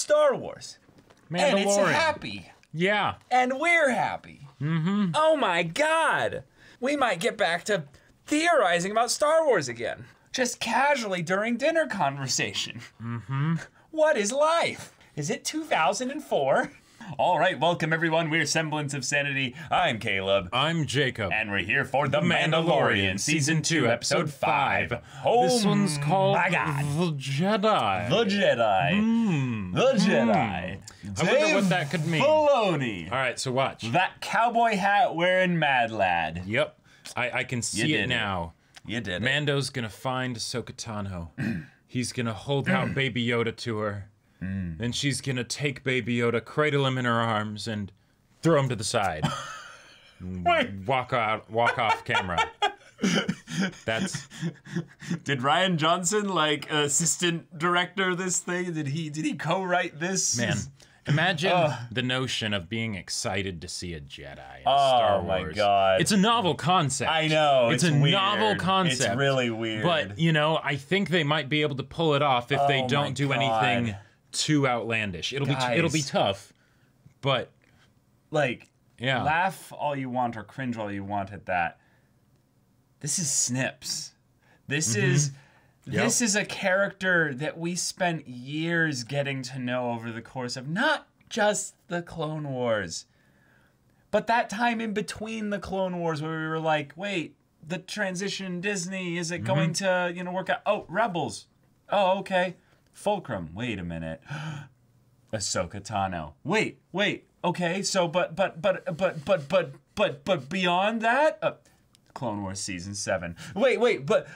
Star Wars. And it's Mandalorian. happy. Yeah. And we're happy. Mm-hmm. Oh my God. We might get back to theorizing about Star Wars again. Just casually during dinner conversation. Mm-hmm. What is life? Is it 2004? All right, welcome everyone. We're Semblance of Sanity. I'm Caleb. I'm Jacob. And we're here for The Mandalorian, Season 2, Episode 5. This one's called my God. The Jedi. The Jedi. The Jedi. I wonder what that could mean. Filoni. All right, so watch. That cowboy hat wearing mad lad. Yep. I can see it now. You did it. Mando's gonna find Ahsoka Tano. He's gonna hold out Baby Yoda to her. Then she's gonna take Baby Yoda, cradle him in her arms, and throw him to the side. Walk off camera. That's. Did Ryan Johnson, like, assistant director this thing? Did he co-write this? Man, imagine the notion of being excited to see a Jedi in Star Wars. Oh my God. It's a novel concept. I know. It's a weird. novel concept. It's really weird. But, you know, I think they might be able to pull it off if they don't do anything too outlandish. It'll be tough, but like, yeah. Laugh all you want or cringe all you want at that. This is Snips. This is a character that we spent years getting to know over the course of not just the Clone Wars, but that time in between the Clone Wars where we were like, wait, the transition Disney, is it going to, work out? Oh, Rebels. Oh, okay. Fulcrum. Wait a minute. Ahsoka Tano. Wait. Okay, so but beyond that, Clone Wars Season 7. Wait, but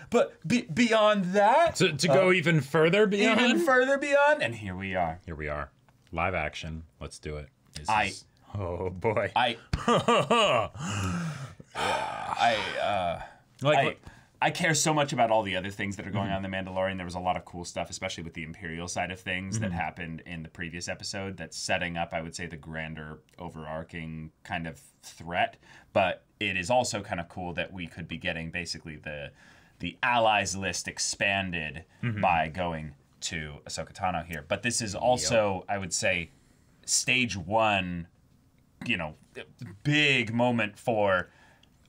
beyond that? To go even further beyond? Even further beyond? And here we are. Here we are. Live action. Let's do it. Oh, boy. I care so much about all the other things that are going on in The Mandalorian. There was a lot of cool stuff, especially with the Imperial side of things that happened in the previous episode that's setting up, I would say, the grander, overarching kind of threat. But it is also kind of cool that we could be getting basically the allies list expanded by going to Ahsoka Tano here. But this is also, I would say, stage one, big moment for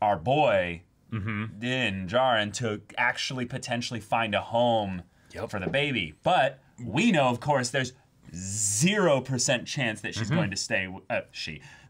our boy, Din Djarin, to actually potentially find a home for the baby. But we know, of course, there's 0% chance that she's going to stay.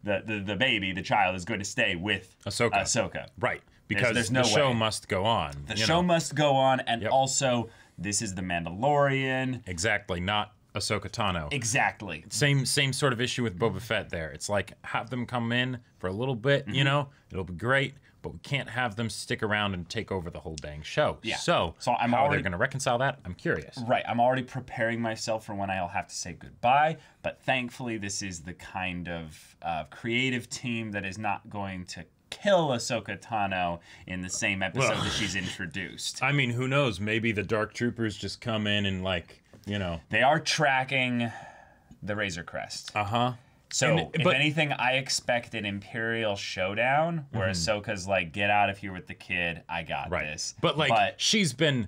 The baby, the child, is going to stay with Ahsoka. Right, because there's no the show way. must go on. The show must go on, and also this is the Mandalorian. Exactly, not Ahsoka Tano. Exactly. Same sort of issue with Boba Fett there. It's like, have them come in for a little bit, it'll be great, but we can't have them stick around and take over the whole dang show. Yeah. So how are they going to reconcile that? I'm curious. Right. I'm already preparing myself for when I'll have to say goodbye, but thankfully this is the kind of creative team that is not going to kill Ahsoka Tano in the same episode that she's introduced. I mean, who knows? Maybe the Dark Troopers just come in and They are tracking the Razor Crest. So, if anything, I expect an Imperial showdown where Ahsoka's like, "Get out of here with the kid. I got this." But she's been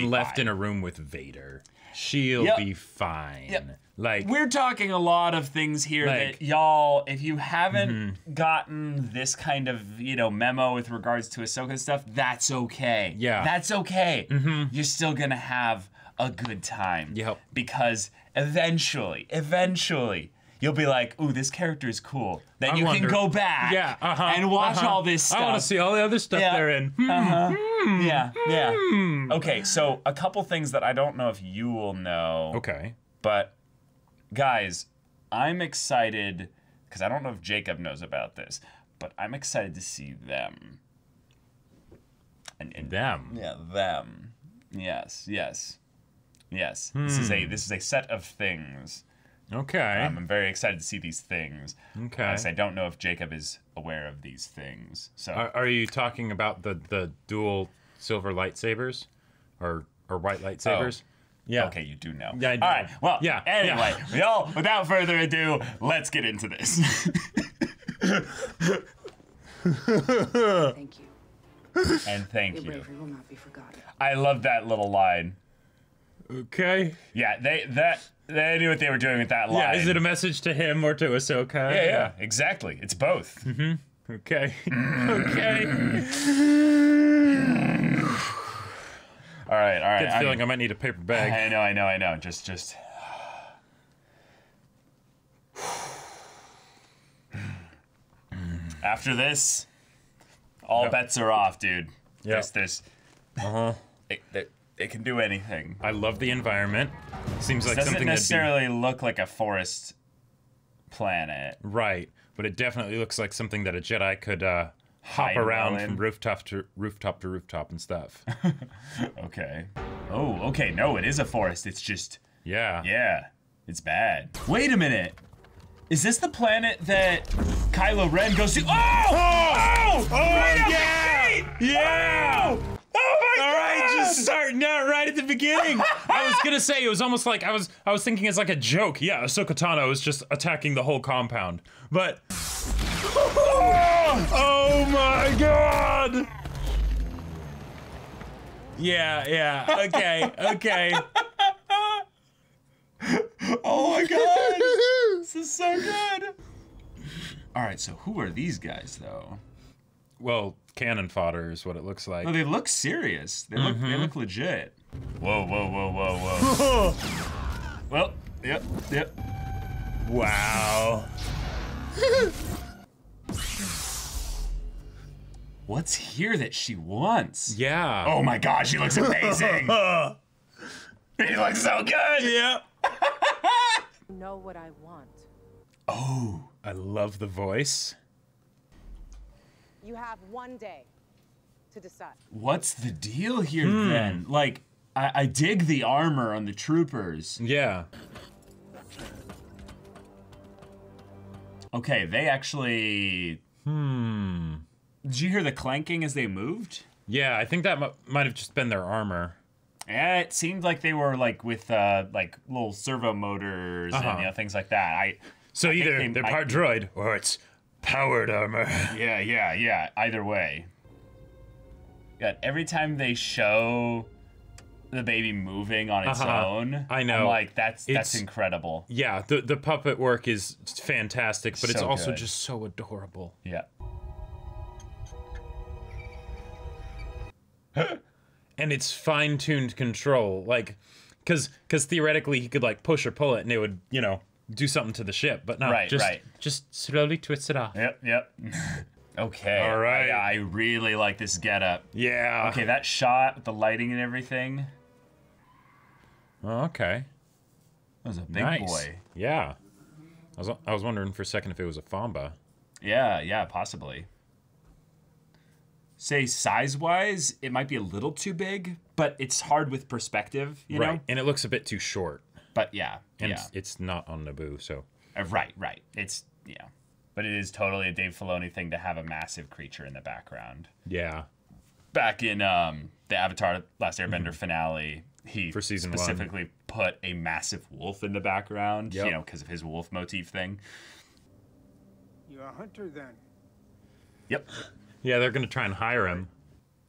left in a room with Vader. She'll be fine. Like, we're talking a lot of things here that y'all, if you haven't gotten this kind of memo with regards to Ahsoka stuff, that's okay. Yeah, that's okay. You're still gonna have a good time. Yep. Because eventually. You'll be like, ooh, this character is cool. Then you can go back and watch all this stuff. I want to see all the other stuff they're in. Yeah. Okay, so a couple things that I don't know if you will know. Okay. But, guys, I'm excited, because I don't know if Jacob knows about this, but I'm excited to see them. And them? Yeah, them. Yes. This is a set of things. Okay. I'm very excited to see these things. Okay. I don't know if Jacob is aware of these things. So, are you talking about the dual silver lightsabers, or white lightsabers? Yeah. Okay, you do know. Yeah, I do. All right. Well, anyway, y'all, without further ado, let's get into this. Thank you. And thank Your you. bravery will not be forgotten. I love that little line. Okay. Yeah, They knew what they were doing with that line. Yeah, is it a message to him or to Ahsoka? Yeah, exactly. It's both. Okay. Okay. All right. Good feeling I might need a paper bag. I know. Just. After this, all bets are off, dude. Yeah. There's. Uh-huh. They can do anything. I love the environment. Seems like Doesn't something necessarily look like a forest planet. Right, but it definitely looks like something that a Jedi could hop Hide around well in. from rooftop to rooftop and stuff. Okay. Oh, okay. No, it is a forest. It's just. Yeah. Yeah, it's bad. Wait a minute. Is this the planet that Kylo Ren goes to? Oh, right out the gate! Yeah! Oh my All god! right, just starting out right at the beginning. I was gonna say it was almost like I was thinking it's like a joke. Yeah, Ahsoka Tano is just attacking the whole compound, but oh my god! Yeah. Okay. Oh my god! This is so good. All right, so who are these guys though? Well, cannon fodder is what it looks like. No, they look serious. They look legit. Whoa. Well, yep. Wow. What's here that she wants? Yeah. Oh my god, she looks amazing. She looks so good. Yeah. Know what I want. Oh, I love the voice. You have one day to decide. what's the deal here then? Like, I dig the armor on the troopers. Yeah. Okay, they actually. Did you hear the clanking as they moved? Yeah, I think that might have just been their armor. Yeah, it seemed like they were like with like little servo motors and things like that. So either think they're part droid or it's powered armor. Yeah. Either way. God, every time they show the baby moving on its own, I know. I'm like, that's It's- incredible. Yeah, the puppet work is fantastic, but it's So also good. just so adorable. Yeah. And it's fine-tuned control, like, because theoretically he could like push or pull it and it would, do something to the ship, but no, Right, right. just slowly twist it off. Yep. Okay. All right. I really like this getup. Yeah. Okay, that shot with the lighting and everything. Oh, okay. That was a big Nice. boy. Yeah. I was wondering for a second if it was a Famba. Yeah, possibly. Say size-wise, it might be a little too big, but it's hard with perspective, you know? And it looks a bit too short. But yeah, And yeah. it's not on Naboo, so. Right. It's, yeah. But it is totally a Dave Filoni thing to have a massive creature in the background. Yeah. Back in the Avatar Last Airbender finale, he For season one. specifically put a massive wolf in the background, Yep. because of his wolf motif thing. You're a hunter then. Yep. Yeah, they're gonna try and hire him.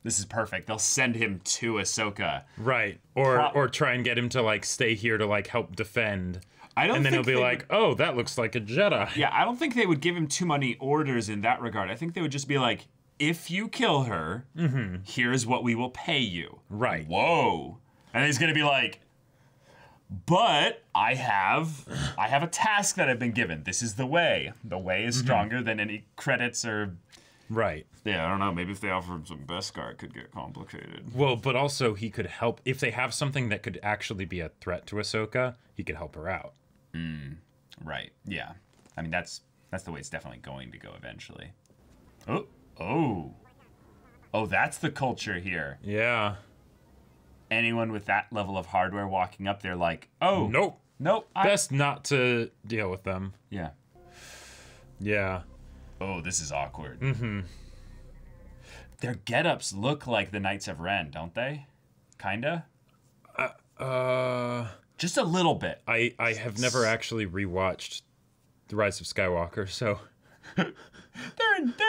This is perfect. They'll send him to Ahsoka. Right. Or try and get him to like stay here to like help defend. I don't And then he'll think be they like, oh, that looks like a Jedi. Yeah, I don't think they would give him too many orders in that regard. I think they would just be like, if you kill her, here's what we will pay you. Right. Whoa. And he's gonna be like, but I have a task that I've been given. This is the way. The way is stronger than any credits or Right. yeah, I don't know. Maybe if they offer him some Beskar, it could get complicated. Well, but also he could help if they have something that could actually be a threat to Ahsoka, he could help her out. Right. Yeah. I mean, that's the way it's definitely going to go eventually. Oh, that's the culture here. Yeah. Anyone with that level of hardware walking up there like, oh, Nope. I- Best not to deal with them. yeah. Yeah. Oh, this is awkward. Their get-ups look like the Knights of Ren, don't they? Kinda? Just a little bit. I have never actually rewatched The Rise of Skywalker, so They're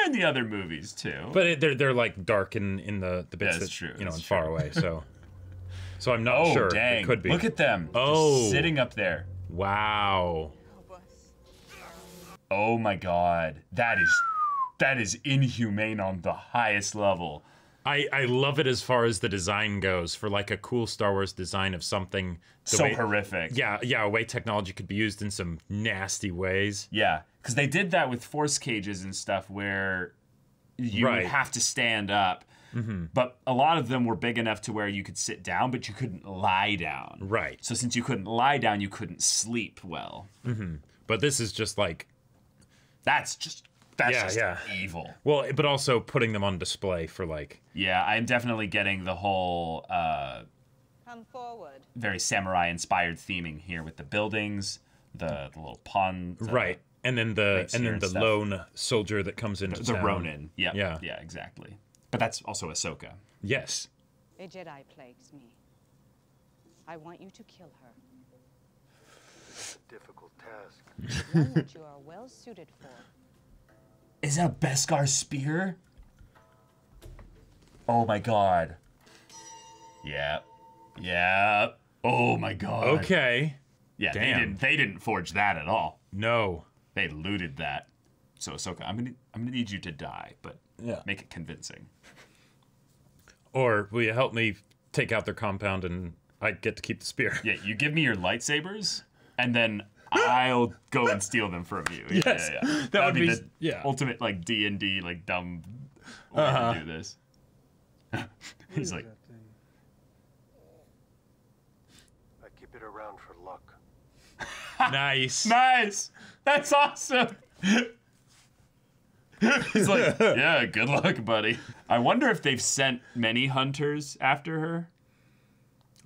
in the other movies too. but they're like dark in the bits That's that true, and that's far away, so I'm not oh, sure. dang. It could be. Look at them. Oh. Just sitting up there. Wow. Oh my god. That is inhumane on the highest level. I love it as far as the design goes for like a cool Star Wars design of something So horrific. Yeah, a way technology could be used in some nasty ways. Yeah, because they did that with force cages and stuff where you would have to stand up. But a lot of them were big enough to where you could sit down, but you couldn't lie down. Right. So since you couldn't lie down, you couldn't sleep well. But this is just like That's just evil. well, but also putting them on display for like Yeah, I'm definitely getting the whole Come forward. very samurai-inspired theming here with the buildings, the little pond. right. And then the here and stuff. lone soldier that comes into The town. Ronin. Yeah, Yeah. yeah, exactly. But that's also Ahsoka. Yes. A Jedi plagues me. I want you to kill her. Difficult task. One that you are well suited for. Is that a Beskar spear? Oh my god. Yeah. Yeah. Oh my god. Okay. Yeah, Damn. they didn't forge that at all. No. They looted that. So Ahsoka, I'm gonna need you to die, but make it convincing. Or will you help me take out their compound and I get to keep the spear? Yeah, you give me your lightsabers, and then I'll go and steal them from you. Yeah, Yes, yeah, that That'd would be be- the yeah. ultimate like D&D like dumb way to do this. He's like, That thing. I keep it around for luck. Nice. nice, that's awesome. He's like, yeah, good luck, buddy. I wonder if they've sent many hunters after her.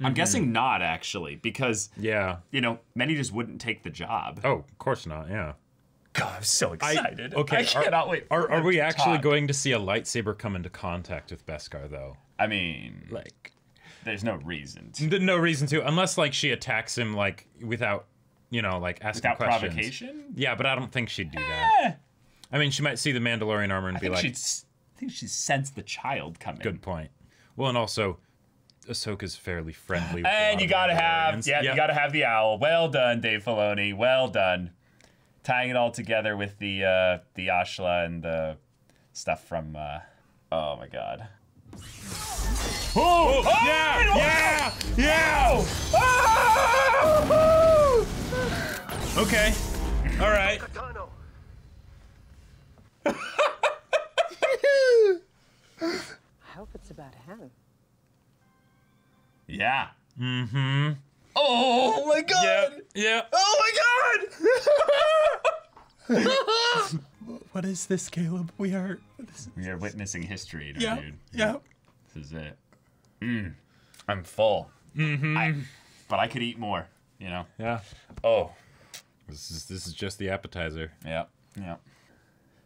I'm guessing not, actually, because, Yeah. you know, many just wouldn't take the job. Oh, of course not. Yeah. God, I'm so excited. okay, I cannot wait. for Are them we to actually talk. going to see a lightsaber come into contact with Beskar though? I mean, Like, there's no reason to. no reason to, unless like she attacks him like without, like asking Without questions. provocation? Yeah, but I don't think she'd do that. I mean, she might see the Mandalorian armor and I be think, like, I think she sensed the child coming. "Good point." Well, and also, Ahsoka's fairly friendly. With a And lot you of gotta have, Mandalorians. you gotta have the owl. Well done, Dave Filoni. Well done. Tying it all together with the Ashla and the stuff from. Oh my God. Oh, yeah. Okay. All right. Katano! I hope it's about him. Yeah. Mm-hmm. Oh my God. Yeah. Oh my God. What is this, Caleb? We are. We are witnessing history, Yeah. dude. Yeah. This is it. I'm full. Mm-hmm. But I could eat more, you know? Yeah. Oh. This is just the appetizer. Yeah. Yeah.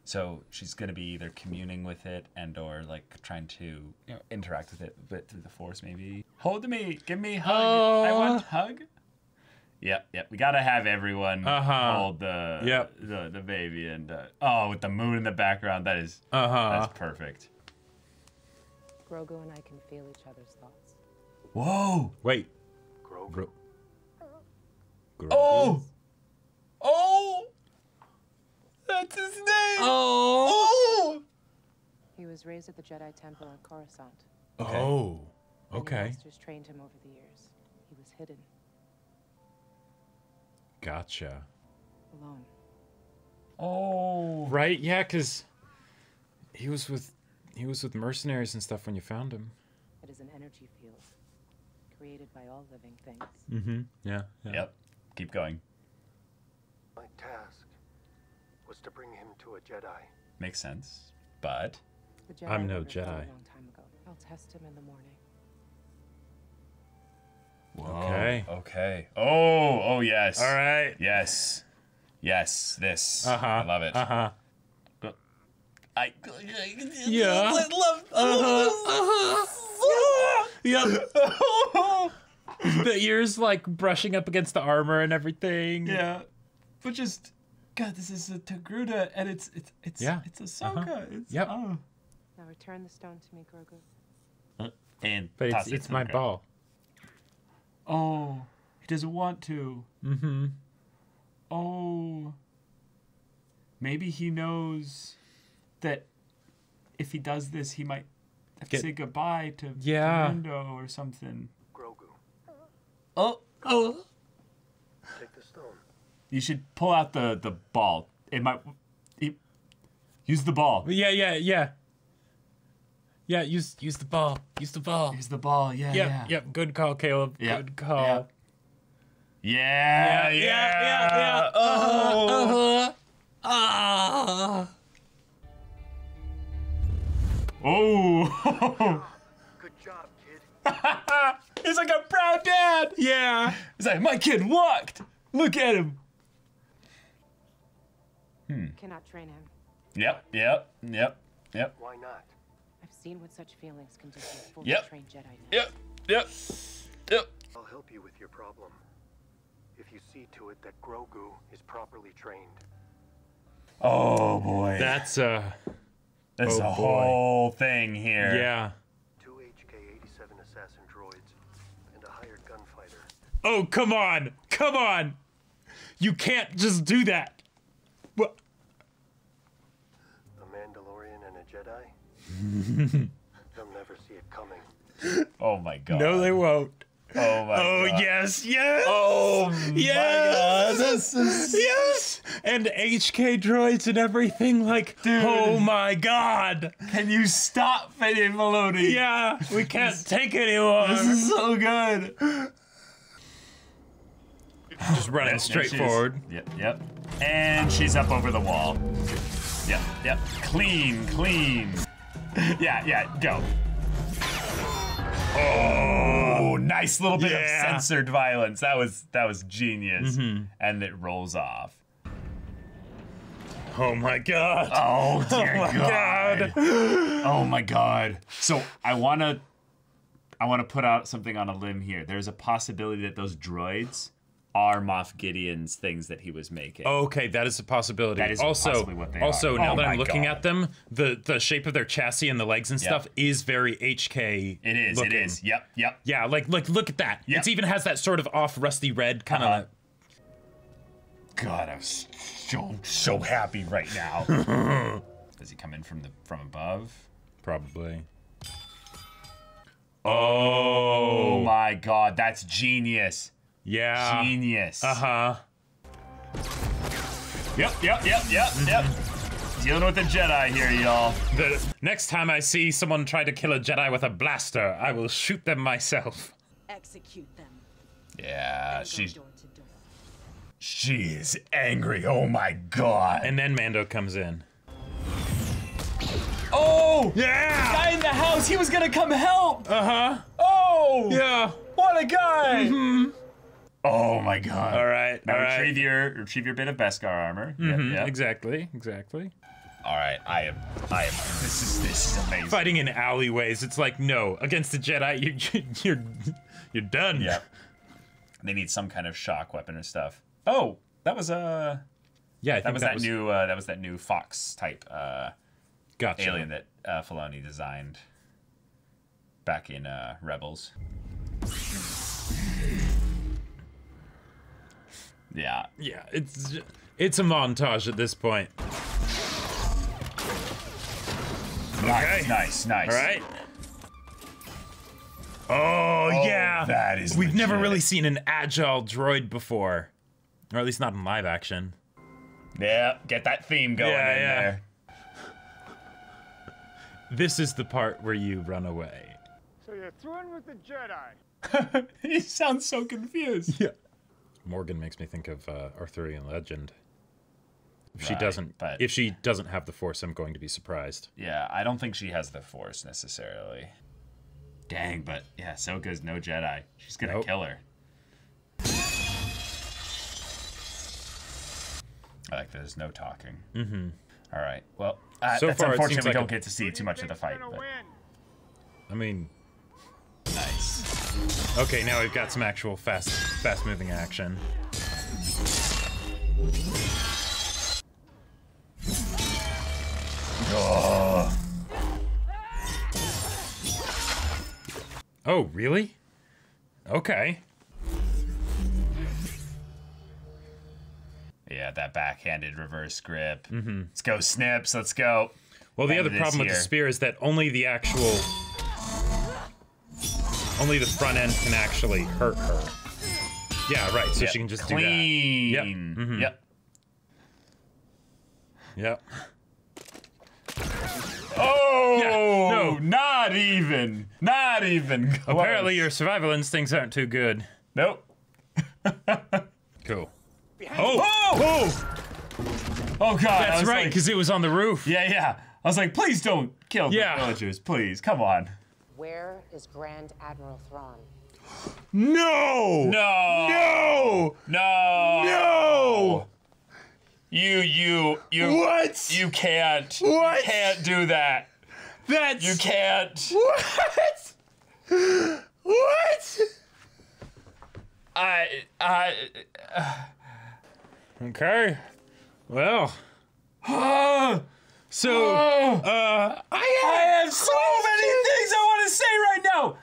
So she's gonna be either communing with it and or like trying to interact with it, but through the Force maybe. Hold me, give me a hug. I want a hug. Yep, yep. We gotta have everyone hold the baby and with the moon in the background. That is that's perfect. Grogu and I can feel each other's thoughts. Whoa! Wait. Grogu. Oh! Oh! That's his name! Oh! He was raised at the Jedi Temple on Coruscant. Oh. Many Okay. masters trained him over the years. He was hidden, Gotcha. alone. Oh! Right? Yeah, because he was with mercenaries and stuff when you found him. It is an energy field created by all living things. Mm-hmm. Yeah. Yep. Keep going. My task was to bring him to a Jedi. Makes sense. But The Jedi I'm no ordered that Jedi. a long time ago. I'll test him in the morning. Okay. Okay. Oh yes. All right. Yes. Yes. This. Uh-huh. I love it. Uh-huh. I Yeah. Yep. The ears like brushing up against the armor and everything. Yeah. But just God, this is a Togruta and it's Yeah. it's Ahsoka. Uh-huh. It's Yep. Now return the stone to me, Grogu. and But toss it's to my the ground. ball. Oh, he doesn't want to. Mm-hmm. Maybe he knows that if he does this, he might have to say goodbye to Mando or something. Grogu, Oh. take the stone. You should pull out the ball. It might... Use the ball. Yeah, use the ball. Use the ball. Use the ball, yeah. Yep. Good call, Caleb. Yep, Good call. Yeah. Oh. Good job, kid. He's like a proud dad. Yeah. He's like, my kid walked. Look at him. Cannot train him. Yep. Why not? I've seen what such feelings can do to a fully Yep. trained Jedi. Knight. Yep. I'll help you with your problem. If you see to it that Grogu is properly trained. Oh boy. That's There's oh, a boy. whole thing here. yeah. 2 HK-87 assassin droids and a hired gunfighter. Oh, come on. You can't just do that. What? A Mandalorian and a Jedi? They'll never see it coming. Oh my god. No, they won't. Oh my Oh, god. yes. Oh Yes. my god. This is... Yes. And HK droids and everything. Like, oh my god. Can you stop, Fede Filoni? Yeah. We can't take it anymore. This is so good. Just running straight forward. Yep. And she's up over the wall. Yep. Clean. Yeah, go. Oh, nice little bit of censored violence. That was genius. And it rolls off. Oh my god. Oh dear God. Oh my god. So I wanna put out something on a limb here. There's a possibility that those droids are Moff Gideon's things that he was making. Okay, that is a possibility. That is also, possibly what they also are. now Oh that my I'm looking God. at them, the shape of their chassis and the legs and stuff is very HK. It is. looking. It is. Yep. Yeah, like look at that. Yep. It even has that sort of off rusty red kind of. God, I'm so happy right now. Does he come in from above? Probably. Oh my god, that's genius. Yeah. Genius. Uh-huh. Yep. Dealing with the Jedi here, y'all. The next time I see someone try to kill a Jedi with a blaster, I will shoot them myself. Execute them. Yeah, And go she's door to door. she is angry. Oh my god. And then Mando comes in. Oh! Yeah! Guy in the house, he was gonna come help! Uh-huh. Oh! Yeah. What a guy! Oh my god. All right. Now all right. retrieve your bit of Beskar armor. Yep. Exactly. All right, I am. This is amazing. Fighting in alleyways, it's like no. Against the Jedi, you're done. Yeah. They need some kind of shock weapon or stuff. Oh, that was Yeah, I think that was that new Fox type gotcha. alien that Filoni designed back in Rebels. Yeah. Yeah, it's a montage at this point. Nice. All right. Oh yeah, that is We've never legit. really seen an agile droid before, or at least not in live action. Yeah, get that theme going in there. This is the part where you run away. So you're through with the Jedi. He sounds so confused. Yeah. Morgan makes me think of Arthurian legend. If she Right, doesn't, but- if she doesn't have the Force, I'm going to be surprised. Yeah, I don't think she has the Force necessarily. Dang, but yeah, Ahsoka's no Jedi. She's gonna Nope. kill her. I like that there's no talking. Mm-hmm. All right. Well, So that's far, it unfortunate seems we like don't a- get to see too much of the fight. Gonna But win. I mean, nice. okay, now we've got some actual fast-moving action. Oh, really? Okay. Yeah. yeah, that backhanded reverse grip. Let's go, Snips. Let's go. Well, the End other of this problem with the here. spear is that only the front end can actually hurt her. Yeah, right. So Yep. she can just Clean. do that. Yep. Yep. Yep. Oh, Yeah, no. not even. Not even. Close. Apparently, your survival instincts aren't too good. Nope. Cool. Oh! Oh, God. I That's was right, like- because it was on the roof. Yeah. I was like, please don't kill the Yeah. villagers, please. Come on. Where is Grand Admiral Thrawn? No! No. No! No. No! You. What? You can't. What? You can't do that. That's... You can't. What? What? Okay. Well. So, I have so many things I want to say right now.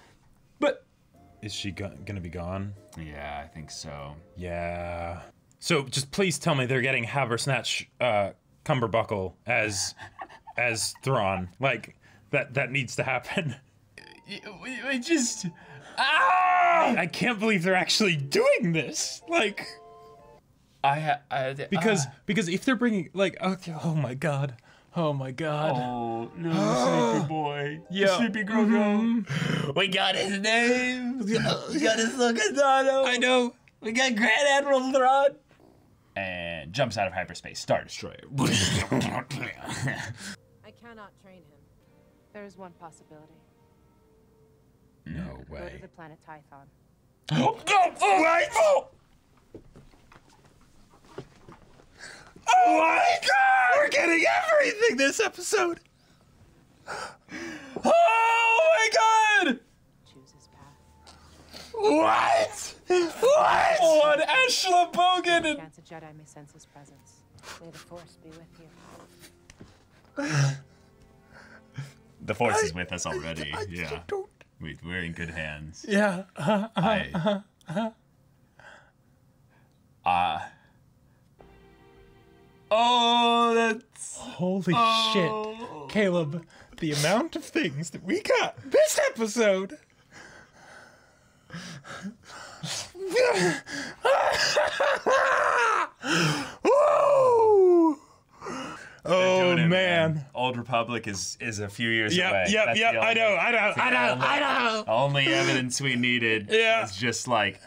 but is she gonna be gone? Yeah, I think so. Yeah. So just please tell me they're getting Habersnatch Cumberbuckle as Thrawn. Like that needs to happen. We just. Ah! I can't believe they're actually doing this. Like because if they're bringing like okay, oh my god. Oh, no, sleepy boy. Yeah. Sleepy girl. We got his name. We got his Sokatano. I know. We got Grand Admiral Thrawn. And jumps out of hyperspace. Star Destroyer. I cannot train him. There is one possibility. No Go to way. the planet Tython. What? Oh my god! We're getting everything this episode. Oh my god! Choose his path. What? What? Oh, and Ashla Bogan. Chance a Jedi may sense his presence. May the Force be with you. The Force is with us already. I Yeah. don't. We're in good hands. Yeah. Oh, that's. Holy shit, Caleb! The amount of things that we got this episode. Woo! Oh Doing it, man. Old Republic is a few years away. Yep. That's the I know. only evidence we needed Yeah. was just like,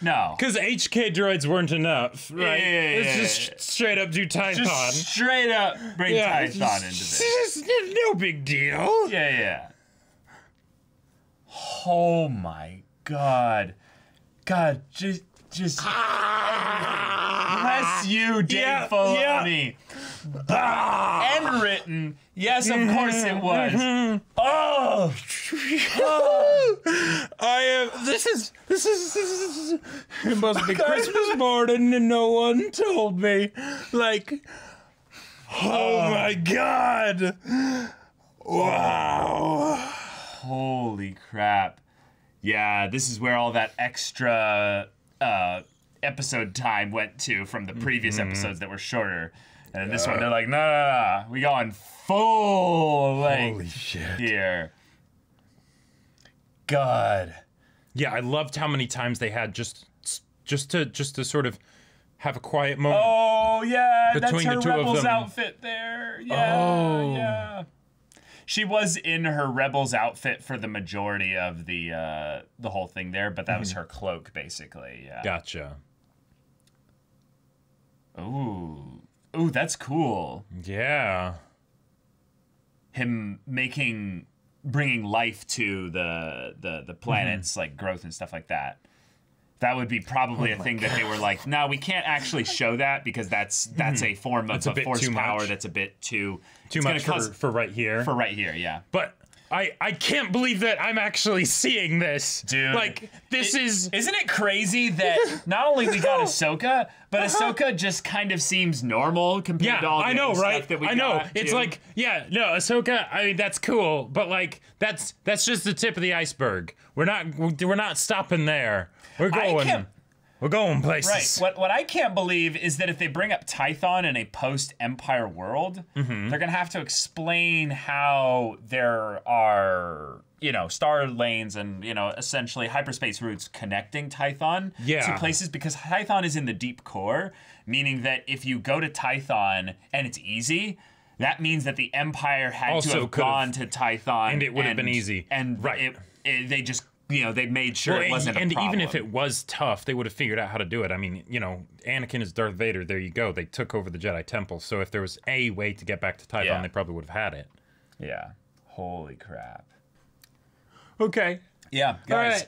no. Because HK droids weren't enough, right? Yeah. Let's just straight up do Tython. Just straight up bring Tython into this. No big deal. Yeah. Oh my god. God, just bless you, Dave Yeah, Filoni. And written. Yes, of course it was. Oh! This is it must be Christmas morning and no one told me. Like, oh my god. Wow. Holy crap. Yeah, this is where all that extra episode time went to from the previous episodes that were shorter. And in this one, they're like, no. We going full length Holy shit. here. God. Yeah, I loved how many times they had just to sort of have a quiet moment. Oh, yeah, that's Between her the two of Rebels them. outfit there. Yeah, Oh. yeah. She was in her Rebels outfit for the majority of the whole thing there, but that was her cloak, basically. Yeah. Gotcha. Ooh, that's cool. Yeah. Him bringing life to the planets, like growth and stuff like that. That would be probably a thing that they were like, no, we can't actually show that because that's a form of That's a bit force too power much. that's a bit too Too it's much gonna cause- for right here. for right here, yeah. But I can't believe that I'm actually seeing this. Dude. Like, this is... Isn't it crazy that not only we got Ahsoka, but Ahsoka just kind of seems normal compared to all the I know, other right? stuff that we I know. got, It's too. like, yeah, no, Ahsoka, I mean, that's cool, but like, that's just the tip of the iceberg. We're not stopping there. We're going. We're going places. Right. What I can't believe is that if they bring up Tython in a post-Empire world, Mm-hmm. they're going to have to explain how there are, star lanes and, essentially hyperspace routes connecting Tython Yeah. to places, because Tython is in the deep core, meaning that if you go to Tython and it's easy, that means that the Empire had Also to have could've- gone to Tython. and it would have been easy. And Right. they just, they made sure it wasn't a and problem. even if it was tough, they would have figured out how to do it. I mean, Anakin is Darth Vader. There you go. They took over the Jedi Temple. So if there was a way to get back to Tython, Yeah. they probably would have had it. Yeah. Holy crap. Okay. Yeah, guys.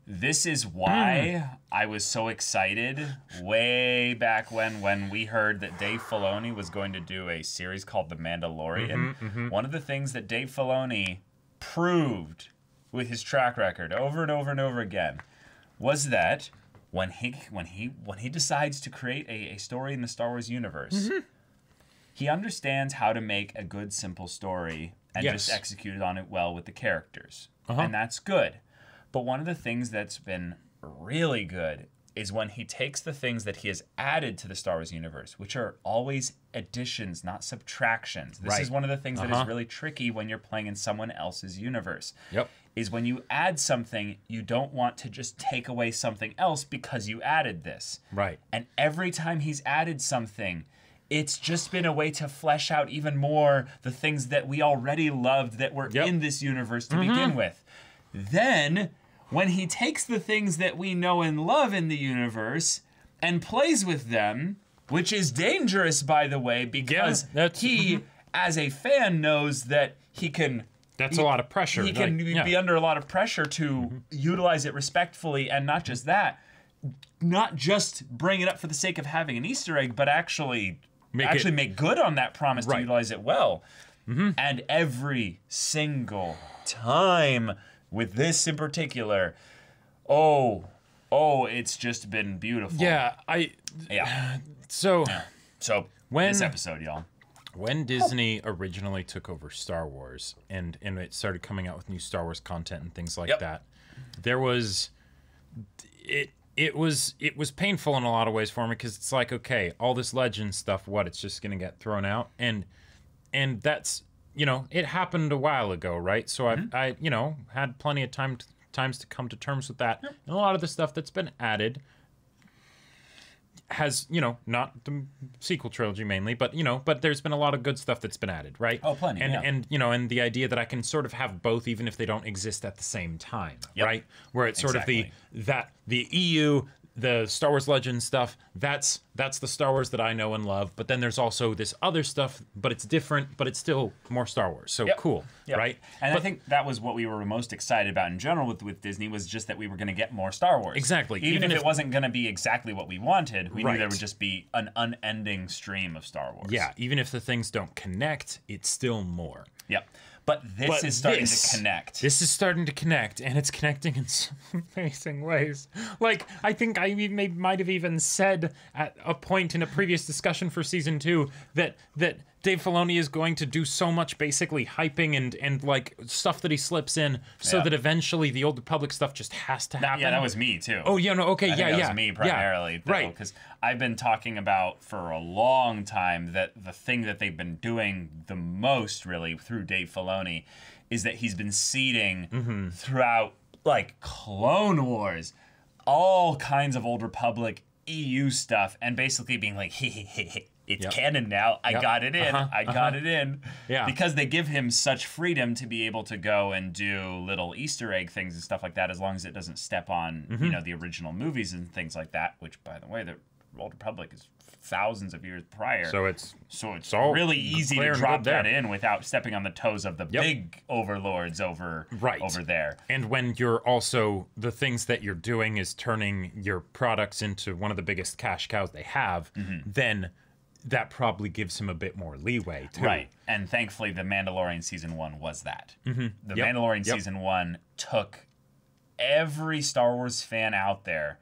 This is why I was so excited way back when we heard that Dave Filoni was going to do a series called The Mandalorian. One of the things that Dave Filoni proved with his track record over and over and over again was that when he decides to create a story in the Star Wars universe, he understands how to make a good, simple story and Yes. just execute on it well with the characters. And that's good. But one of the things that's been really good is when he takes the things that he has added to the Star Wars universe, which are always additions, not subtractions. This is Right. one of the things that is really tricky when you're playing in someone else's universe. Yep. Is when you add something, you don't want to just take away something else because you added this. Right. And every time he's added something, it's just been a way to flesh out even more the things that we already loved that were Yep. in this universe to begin with. Then, when he takes the things that we know and love in the universe and plays with them, which is dangerous, by the way, because that's- he, as a fan, knows that he can... That's a lot of pressure. He can be under a lot of pressure to utilize it respectfully, and not just that, not just bring it up for the sake of having an Easter egg, but actually make good on that promise to Right. utilize it well. And every single time with this in particular, it's just been beautiful. Yeah. So So this episode, y'all. when Disney originally took over Star Wars and it started coming out with new Star Wars content and things like that, there was it was painful in a lot of ways for me, because it's like, okay, all this legend stuff, it's just gonna get thrown out, and that's, it happened a while ago, right? So I had plenty of times to come to terms with that, and a lot of the stuff that's been added has, not the sequel trilogy mainly, but there's been a lot of good stuff that's been added, right? Oh, plenty, and and the idea that I can sort of have both even if they don't exist at the same time, right? Where it's sort of the EU, the Star Wars Legends stuff, that's the Star Wars that I know and love, but then there's also this other stuff, but it's different, but it's still more Star Wars. So cool, right? And I think that was what we were most excited about in general with Disney, was just that we were going to get more Star Wars. Exactly. Even if it wasn't going to be exactly what we wanted, we knew there Right. would just be an unending stream of Star Wars. Yeah, even if the things don't connect, it's still more. Yep. But this is starting to connect. This is starting to connect, and it's connecting in some amazing ways. Like, I think I might have even said at a point in a previous discussion for season 2 that Dave Filoni is going to do so much basically hyping and like stuff that he slips in, so that eventually the Old Republic stuff just has to happen. Yeah, that was me too. Oh yeah, no, okay, I think yeah, that was me primarily, right? Because I've been talking about for a long time that the thing that they've been doing the most, really, through Dave Filoni, is that he's been seeding throughout, like, Clone Wars, all kinds of Old Republic EU stuff, and basically being like, hey, it's canon now. I got it in. I got it in. Yeah. Because they give him such freedom to be able to go and do little Easter egg things and stuff like that, as long as it doesn't step on, the original movies and things like that, which, by the way, the Old Republic is thousands of years prior. So it's all really easy clear to and drop good there. that in without stepping on the toes of the big overlords over there. And when you're also, the things that you're doing is turning your products into one of the biggest cash cows they have, then that probably gives him a bit more leeway too. Right. And thankfully, The Mandalorian Season 1 was that. The Mandalorian Season 1 took every Star Wars fan out there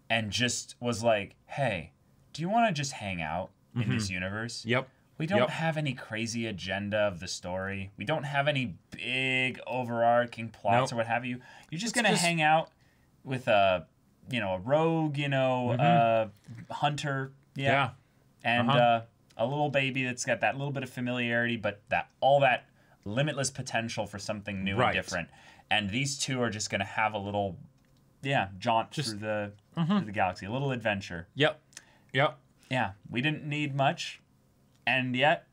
and just was like, hey, do you want to just hang out in this universe? Yep. We don't have any crazy agenda of the story. We don't have any big overarching plots or what have you. You're just going to hang out. with a a rogue, hunter, Yeah. and a little baby that's got that little bit of familiarity, but that limitless potential for something new Right. and different. And these two are just going to have a little, jaunt through the galaxy, a little adventure. Yep. Yeah, we didn't need much, and yet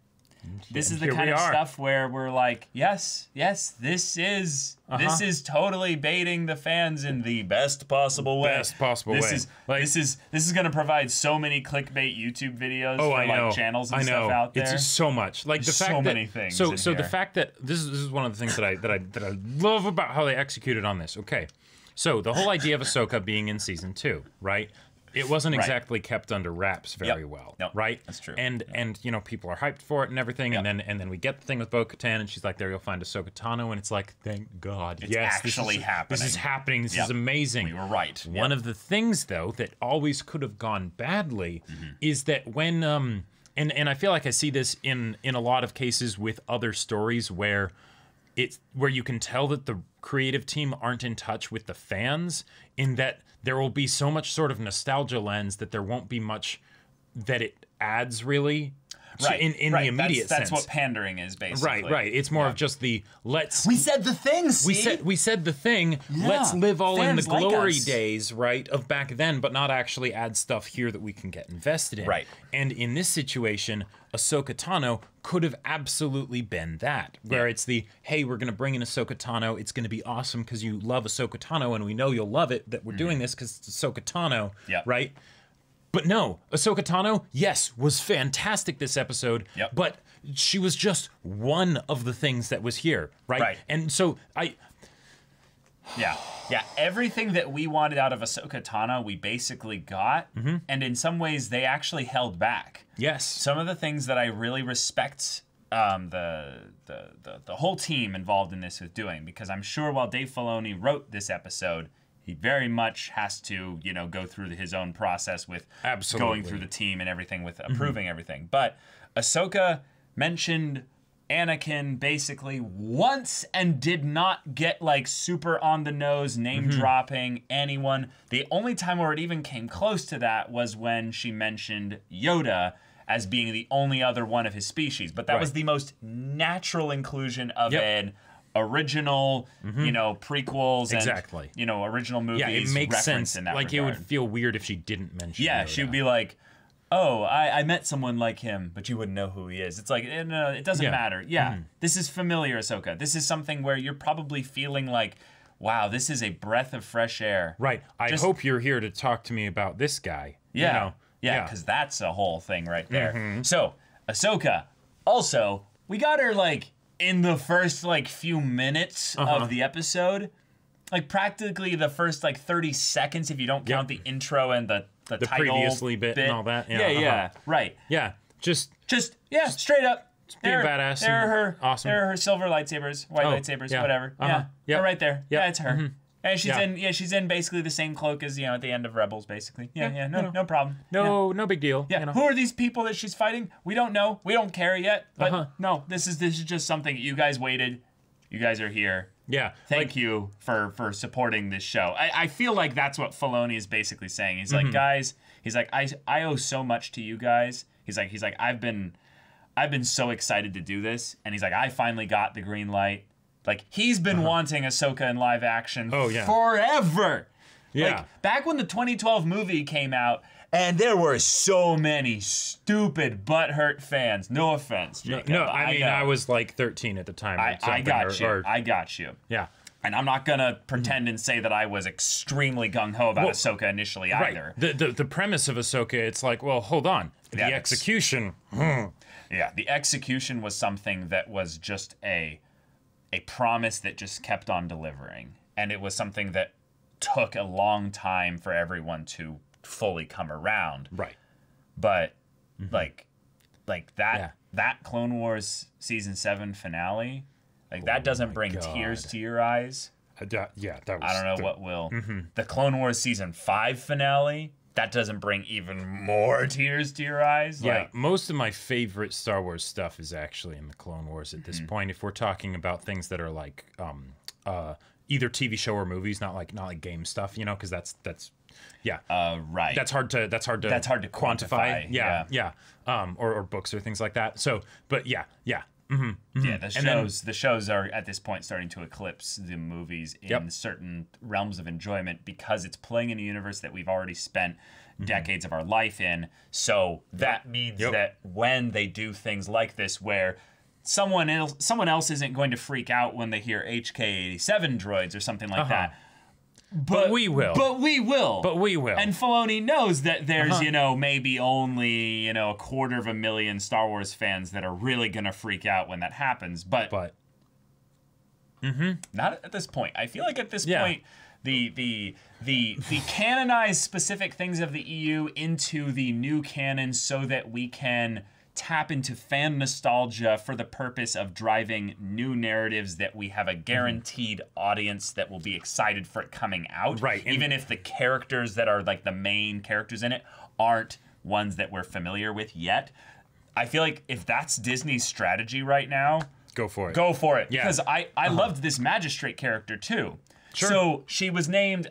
this is the here kind we of are. stuff where we're like, yes, this is totally baiting the fans in the best possible way. Best possible this way. Is, Like- this is going to provide so many clickbait YouTube videos Oh, for I know. like channels and I know. stuff out there. It's just so much. Like There's the fact so that many things So in the here. fact that this is one of the things that I love about how they executed on this. Okay, so the whole idea of Ahsoka being in season 2, right? It wasn't Right. exactly kept under wraps very Yep. well, Yep. right? That's true. And people are hyped for it and everything, Yep. and then we get the thing with Bo-Katan, and she's like, "There, you'll find Ahsoka Tano," and it's like, thank God, It's yes, actually This is happening. This Yep. is amazing. We were right. One of the things, though, that always could have gone badly is that when and I feel like I see this in a lot of cases with other stories where you can tell that the creative team aren't in touch with the fans, in that there will be so much sort of nostalgia lens that there won't be much that it adds really right. in the immediate that's sense. what pandering is basically. Right. It's more of just the let's We said the things. we said the thing. Yeah. Let's live all in the Fans like glory us. days, right, of back then, but not actually add stuff here that we can get invested in. Right. And in this situation, Ahsoka Tano could have absolutely been that, where it's the, hey, we're going to bring in Ahsoka Tano. It's going to be awesome because you love Ahsoka Tano, and we know you'll love it that we're doing this because it's Ahsoka Tano, Yep. right? But no, Ahsoka Tano, yes, was fantastic this episode, Yep. but she was just one of the things that was here, right? Right. And so Yeah. Everything that we wanted out of Ahsoka Tano, we basically got, and in some ways, they actually held back. yes. Some of the things that I really respect the whole team involved in this is doing, because I'm sure while Dave Filoni wrote this episode, he very much has to, go through his own process with Absolutely. going through the team and everything, with approving everything. But Ahsoka mentioned Anakin basically once and did not get like super on the nose name dropping anyone. The only time where it even came close to that was when she mentioned Yoda as being the only other one of his species. But that was the most natural inclusion of an original, prequels Exactly. and original movies. Yeah, it makes reference sense. in that Like regard. it would feel weird if she didn't mention. Yeah, Yoda. she would be like, "Oh, I met someone like him, but you wouldn't know who he is." It's like, no, it doesn't Yeah. matter. Yeah, this is familiar, Ahsoka. This is something where you're probably feeling like, wow, this is a breath of fresh air. Right. I Just- hope you're here to talk to me about this guy. Yeah, You know? yeah, because that's a whole thing right there. So, Ahsoka, also, we got her like in the first like few minutes of the episode. Like practically the first like 30 seconds if you don't count the intro and the title previously bit and all that. Yeah, Yeah, right. Yeah. Just Straight up. be a There- badass There are and her. awesome. There are her silver lightsabers, white Oh, lightsabers, yeah. whatever. Uh-huh. Yeah, Yep. they're right there. Yep. Yeah, it's her. And she's Yeah. in. She's in basically the same cloak as at the end of Rebels, basically. Yeah. No problem. no big deal. Yeah. You know? Who are these people that she's fighting? We don't know. We don't care yet. But Uh-huh. no, this is just something you guys waited. You guys are here. Yeah. Thank you for supporting this show. I feel like that's what Filoni is basically saying. He's Mm-hmm. like, guys, he's like, I owe so much to you guys. He's like, I've been so excited to do this, and he's like, I finally got the green light. Like, he's been wanting Ahsoka in live action Oh, yeah. forever. Yeah. Like, back when the 2012 movie came out, and there were so many stupid butthurt fans. No offense, Jacob. No, I mean, know. I was like 13 at the time. Or I something, got you. or- I got you. yeah. And I'm not gonna pretend and say that I was extremely gung ho about Well, Ahsoka initially Right. either. The premise of Ahsoka, it's like, well, hold on. The Yeah, execution. Yeah, the execution was something that was just a promise that just kept on delivering, and it was something that took a long time for everyone to fully come around. Right. But like that Yeah. that Clone Wars season 7 finale, like that doesn't bring tears God. to your eyes. Yeah, that was. I don't know what will. The Clone Wars season 5 finale, that doesn't bring even more tears to your eyes. Yeah, Like, most of my favorite Star Wars stuff is actually in the Clone Wars at this point. If we're talking about things that are like either TV show or movies, not like game stuff, you know, because that's yeah. Right. That's hard to quantify. Yeah. Or books or things like that. So, but yeah. Yeah, the shows are at this point starting to eclipse the movies in certain realms of enjoyment because it's playing in a universe that we've already spent decades of our life in. So that means that when they do things like this where someone else isn't going to freak out when they hear HK-87 droids or something like that. But we will. But we will. And Filoni knows that there's, maybe only, 250,000 Star Wars fans that are really going to freak out when that happens. But not at this point. I feel like at this point, the canonized specific things of the EU into the new canon so that we can tap into fan nostalgia for the purpose of driving new narratives that we have a guaranteed audience that will be excited for it coming out. Right. Even if the characters that are like the main characters in it aren't ones that we're familiar with yet. I feel like if that's Disney's strategy right now, go for it. Go for it. Yeah. Because I loved this magistrate character too. Sure. So she was named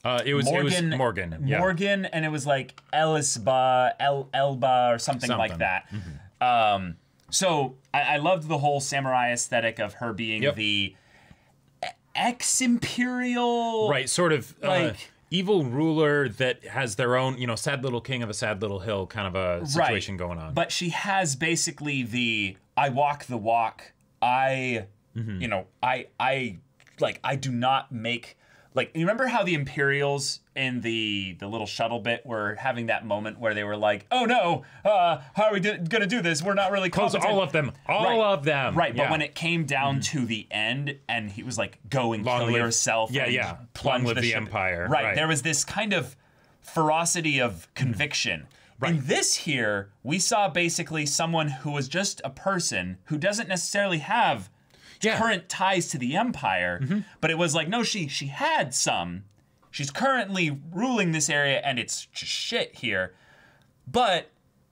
it was Morgan. Yeah. Morgan, and it was like Elba or something like that. So I loved the whole samurai aesthetic of her being the ex-imperial, right? Sort of evil ruler that has their own, sad little king of a sad little hill kind of a situation going on. But she has basically I walk the walk. I do not make. Like, you remember how the Imperials in the little shuttle bit were having that moment where they were like, oh no, how are we going to do this? We're not really competent. All of them. Of them. Right, but when it came down to the end and he was like, go and kill yourself. Long live the Empire. Right, there was this kind of ferocity of conviction. Right. In this here, we saw basically someone who was just a person who doesn't necessarily have current ties to the Empire, but it was like, no, she had some. She's currently ruling this area, and it's just shit here. But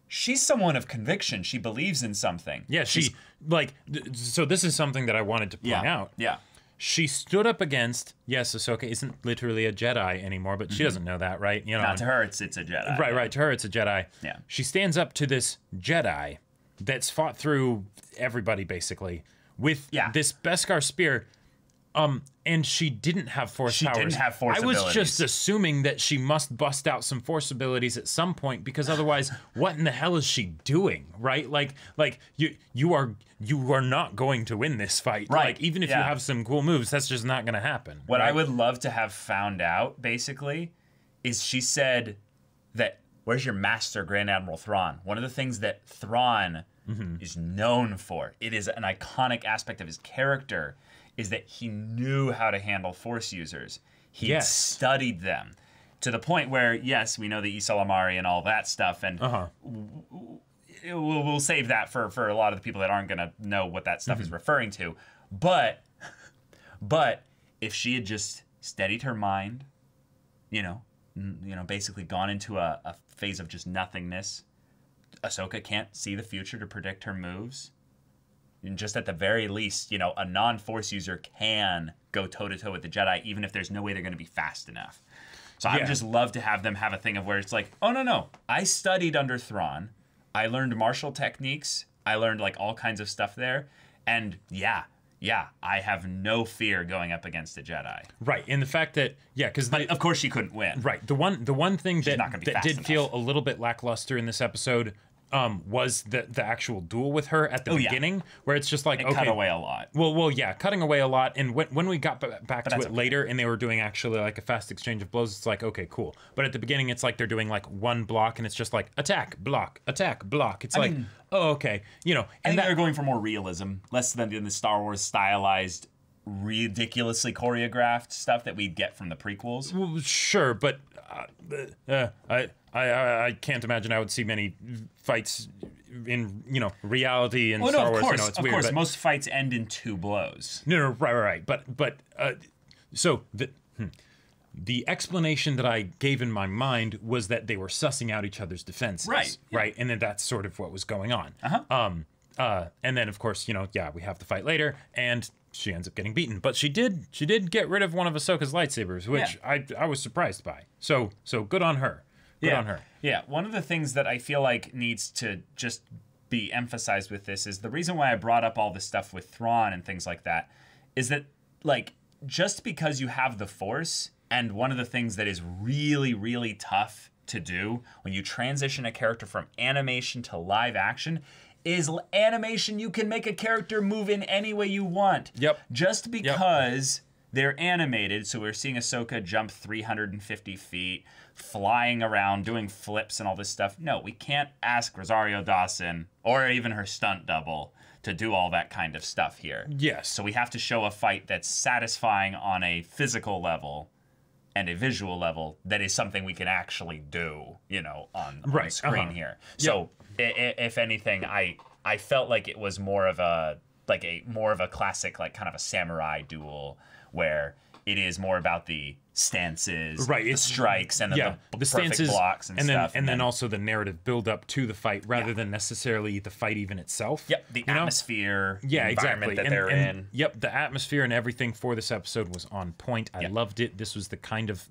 she's someone of conviction. She believes in something. Yeah, so this is something that I wanted to point out. Yeah. She stood up against, Ahsoka isn't literally a Jedi anymore, but she doesn't know that, right? Not to her, it's a Jedi. Right, to her, it's a Jedi. Yeah. She stands up to this Jedi that's fought through everybody, basically, with this Beskar spear, and she didn't have Force powers. She didn't have Force abilities. I was abilities. just assuming that she must bust out some Force abilities at some point, because otherwise, what in the hell is she doing, right? Like you are not going to win this fight. Right. Like, even if you have some cool moves, that's just not going to happen. What I would love to have found out, basically, is she said that, where's your master, Grand Admiral Thrawn? One of the things that Thrawn is known for, it is an iconic aspect of his character, is that he knew how to handle Force users. He studied them to the point where, yes, we know the Issa Lamari and all that stuff, and we'll save that for a lot of the people that aren't going to know what that stuff is referring to. But if she had just steadied her mind, basically gone into a phase of just nothingness, Ahsoka can't see the future to predict her moves. And just at the very least, a non-Force user can go toe-to-toe with the Jedi, even if there's no way they're going to be fast enough. So I would just love to have them have a thing of where it's like, oh, no. I studied under Thrawn. I learned martial techniques. I learned, all kinds of stuff there. And, I have no fear going up against a Jedi. Right, and the fact that, because... But, of course, she couldn't win. Right, the one thing that did enough. feel a little bit lackluster in this episode was the actual duel with her at the beginning, where it's just like, cut away a lot. Well, cutting away a lot, and when we got back to it later, and they were doing actually like a fast exchange of blows, it's like, okay, cool. But at the beginning, it's like they're doing like one block, and it's just like attack, block, attack, block. It's oh, okay, I think they're going for more realism, less than the Star Wars stylized, ridiculously choreographed stuff that we get from the prequels. Well, sure, but I can't imagine I would see many fights in reality and Star Wars. It's weird. Of course, most fights end in 2 blows. No, right. But so the explanation that I gave in my mind was that they were sussing out each other's defenses. Right. Right, and then that's sort of what was going on. And then, of course, we have the fight later, and she ends up getting beaten. But she did get rid of one of Ahsoka's lightsabers, which I was surprised by. So good on her. Good on her. Yeah, one of the things that I feel like needs to just be emphasized with this is the reason why I brought up all this stuff with Thrawn and things like that is that, like, just because you have the Force, and one of the things that is really, really tough to do when you transition a character from animation to live action is animation. You can make a character move in any way you want. Yep. Just because they're animated, so we're seeing Ahsoka jump 350 feet, flying around, doing flips and all this stuff. No, we can't ask Rosario Dawson or even her stunt double to do all that kind of stuff here. Yes. So we have to show a fight that's satisfying on a physical level and a visual level that is something we can actually do, on screen here. So if anything, I felt like it was more of a classic, like kind of a samurai duel where it is more about the stances, the strikes, and the perfect stances, blocks and stuff. And then also the narrative build up to the fight rather than necessarily the fight even itself. Yep, the atmosphere, the environment that they're in. Yep, the atmosphere and everything for this episode was on point. I loved it. This was the kind of,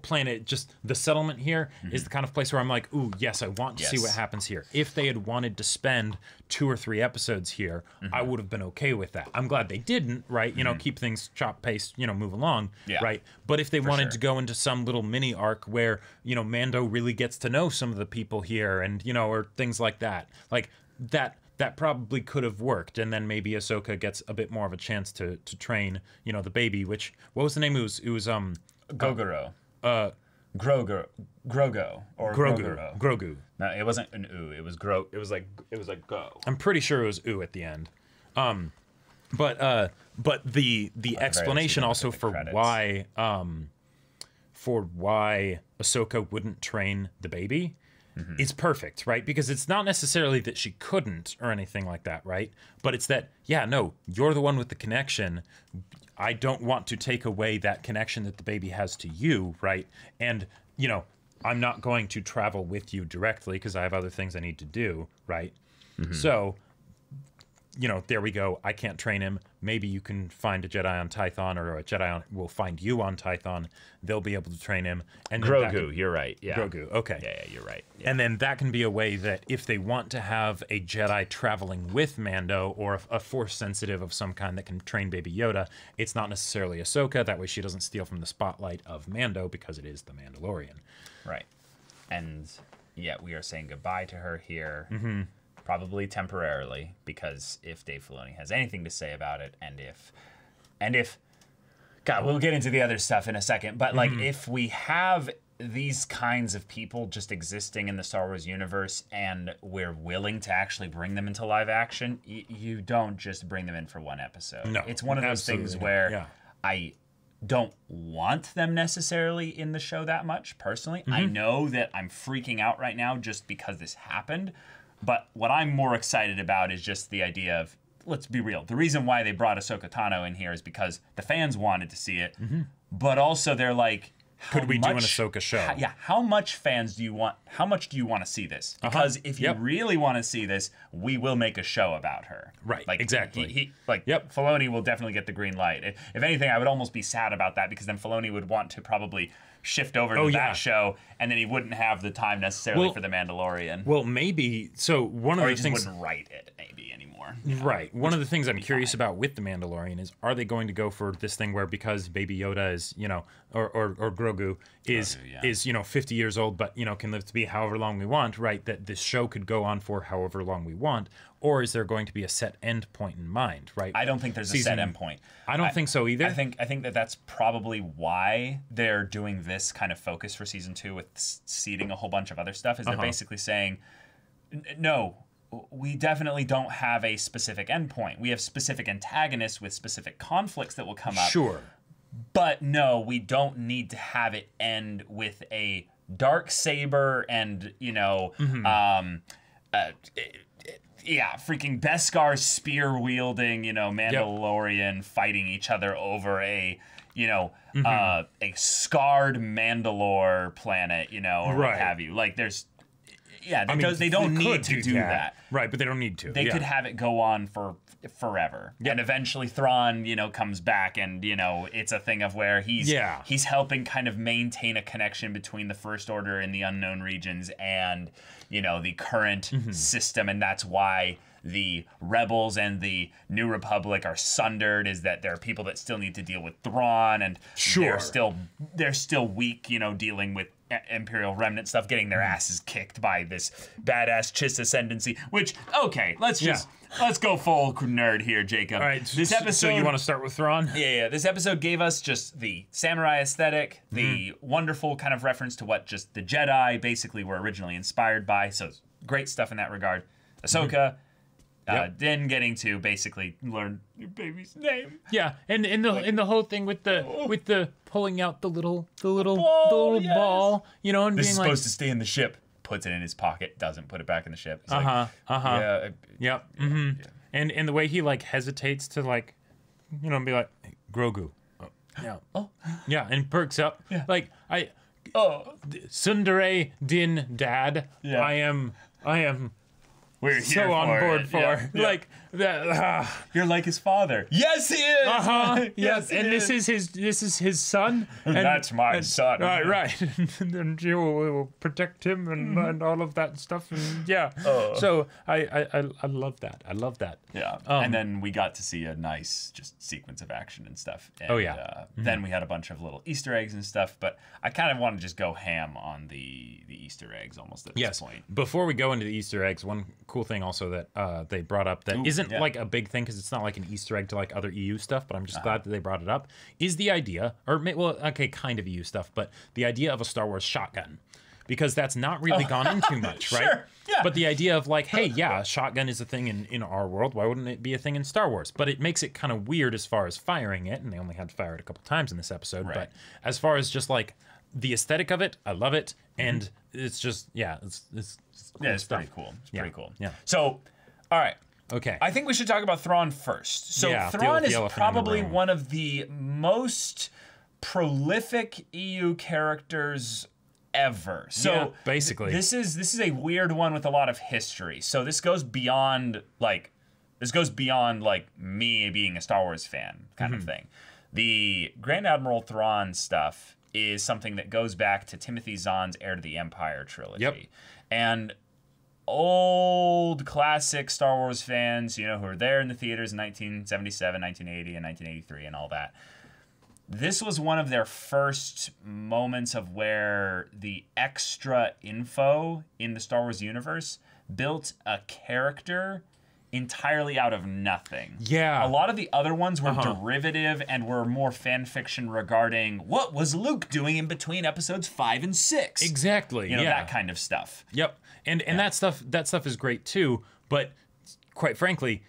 planet, just the settlement here is the kind of place where I'm like, ooh, yes, I want to see what happens here. If they had wanted to spend 2 or 3 episodes here, I would have been okay with that. I'm glad they didn't, right? Keep things chop pace, move along, right? But if they wanted to go into some little mini arc where, Mando really gets to know some of the people here and, or things like that, that probably could have worked. And then maybe Ahsoka gets a bit more of a chance to train, the baby, which, what was the name? It was Gogoro. Grogo or Groguro. Grogu. No, it wasn't an ooh. It was It was like go. I'm pretty sure it was ooh at the end. But the explanation also for why Ahsoka wouldn't train the baby is perfect, right? Because it's not necessarily that she couldn't or anything like that, right? But it's that, you're the one with the connection. I don't want to take away that connection that the baby has to you, right? And, I'm not going to travel with you directly because I have other things I need to do, right? So, there we go. I can't train him. Maybe you can find a Jedi on Tython, or a Jedi will find you on Tython. They'll be able to train him. And Grogu, you're right. Yeah. Grogu, okay. Yeah, you're right. Yeah. And then that can be a way that if they want to have a Jedi traveling with Mando, or a Force sensitive of some kind that can train Baby Yoda, it's not necessarily Ahsoka. That way she doesn't steal from the spotlight of Mando because it is the Mandalorian. Right. And we are saying goodbye to her here. Probably temporarily, because if Dave Filoni has anything to say about it, and if God, we'll get into the other stuff in a second, but like if we have these kinds of people just existing in the Star Wars universe and we're willing to actually bring them into live action, you don't just bring them in for one episode. No, it's one of those things where I don't want them necessarily in the show that much personally. I know that I'm freaking out right now just because this happened. But what I'm more excited about is just the idea of, let's be real, the reason why they brought Ahsoka Tano in here is because the fans wanted to see it, but also they're like, could we do an Ahsoka show? How much do you want to see this? Because if you really want to see this, we will make a show about her. Right, like, exactly. Filoni will definitely get the green light. If anything, I would almost be sad about that, because then Filoni would want to probably shift over to that show, and then he wouldn't have the time necessarily for The Mandalorian. Well, maybe. So one of the things, wouldn't write it maybe anymore. Right. One of the things I'm curious about with The Mandalorian is, are they going to go for this thing where, because Baby Yoda is, or Grogu is 50 years old, but can live to be however long we want, right? That this show could go on for however long we want, or is there going to be a set end point in mind, right? I don't think there's a set end point. I don't think so either. I think that that's probably why they're doing this kind of focus for season 2 with seeding a whole bunch of other stuff. Is they're basically saying, no, we definitely don't have a specific endpoint. We have specific antagonists with specific conflicts that will come up. Sure. But no, we don't need to have it end with a dark saber and, freaking Beskar spear wielding, Mandalorian fighting each other over a scarred Mandalore planet, or what have you. Like, there's, Yeah, they don't need to do that. Right, but they don't need to. They could have it go on for forever. Yeah. And eventually Thrawn, comes back and, it's a thing of where he's helping kind of maintain a connection between the First Order in the unknown regions and, the current system. And that's why the Rebels and the New Republic are sundered, is that there are people that still need to deal with Thrawn, and they're still weak, dealing with Imperial Remnant stuff, getting their asses kicked by this badass Chiss ascendancy, which, okay, let's go full nerd here, Jacob. All right, this episode, so you want to start with Thrawn? Yeah, this episode gave us just the samurai aesthetic, the wonderful kind of reference to what just the Jedi basically were originally inspired by, so great stuff in that regard. Ahsoka, Din getting to basically learn your baby's name. Yeah, and in the whole thing with the pulling out the little ball, and This being is like, supposed to stay in the ship. Puts it in his pocket, doesn't put it back in the ship. He's Yeah. And the way he like hesitates to like, be like, hey, Grogu. Yeah, and perks up. Yeah. Like Sundere Din Dad. Yeah. I am We're here so on board it. for Yeah. like that. You're like his father. Yes, he is. Yes, he and is. this is his son. And That's my son. Right. And you will protect him and all of that stuff. And yeah. So I love that. I love that. Yeah. And then we got to see a nice just sequence of action and stuff. And, then we had a bunch of little Easter eggs and stuff, but I kind of want to just go ham on the Easter eggs almost at this point. Before we go into the Easter eggs, one cool thing also that they brought up that isn't like a big thing because it's not like an Easter egg to like other EU stuff, but I'm just glad that they brought it up, is the idea, kind of EU stuff, but the idea of a Star Wars shotgun. Because that's not really gone into much, right? Sure, yeah. But the idea of like, hey, yeah, a shotgun is a thing in our world. Why wouldn't it be a thing in Star Wars? But it makes it kind of weird as far as firing it, and they only had to fire it a couple times in this episode. Right. But as far as just like the aesthetic of it, I love it, and it's just it's cool It's stuff. pretty cool. It's pretty cool. Yeah. So, all right. Okay. I think we should talk about Thrawn first. So Yeah, deal Thrawn with is the elephant in the probably room. one of the most prolific EU characters ever. So Yeah, basically. this is a weird one with a lot of history. So this goes beyond me being a Star Wars fan kind of thing. The Grand Admiral Thrawn stuff is something that goes back to Timothy Zahn's Heir to the Empire trilogy. Yep. And old classic Star Wars fans, who were there in the theaters in 1977, 1980, and 1983 and all that. This was one of their first moments of where the extra info in the Star Wars universe built a character entirely out of nothing. Yeah. A lot of the other ones were derivative and were more fan fiction regarding what was Luke doing in between episodes 5 and 6. Exactly. That kind of stuff. Yep. And that stuff is great too, but quite frankly,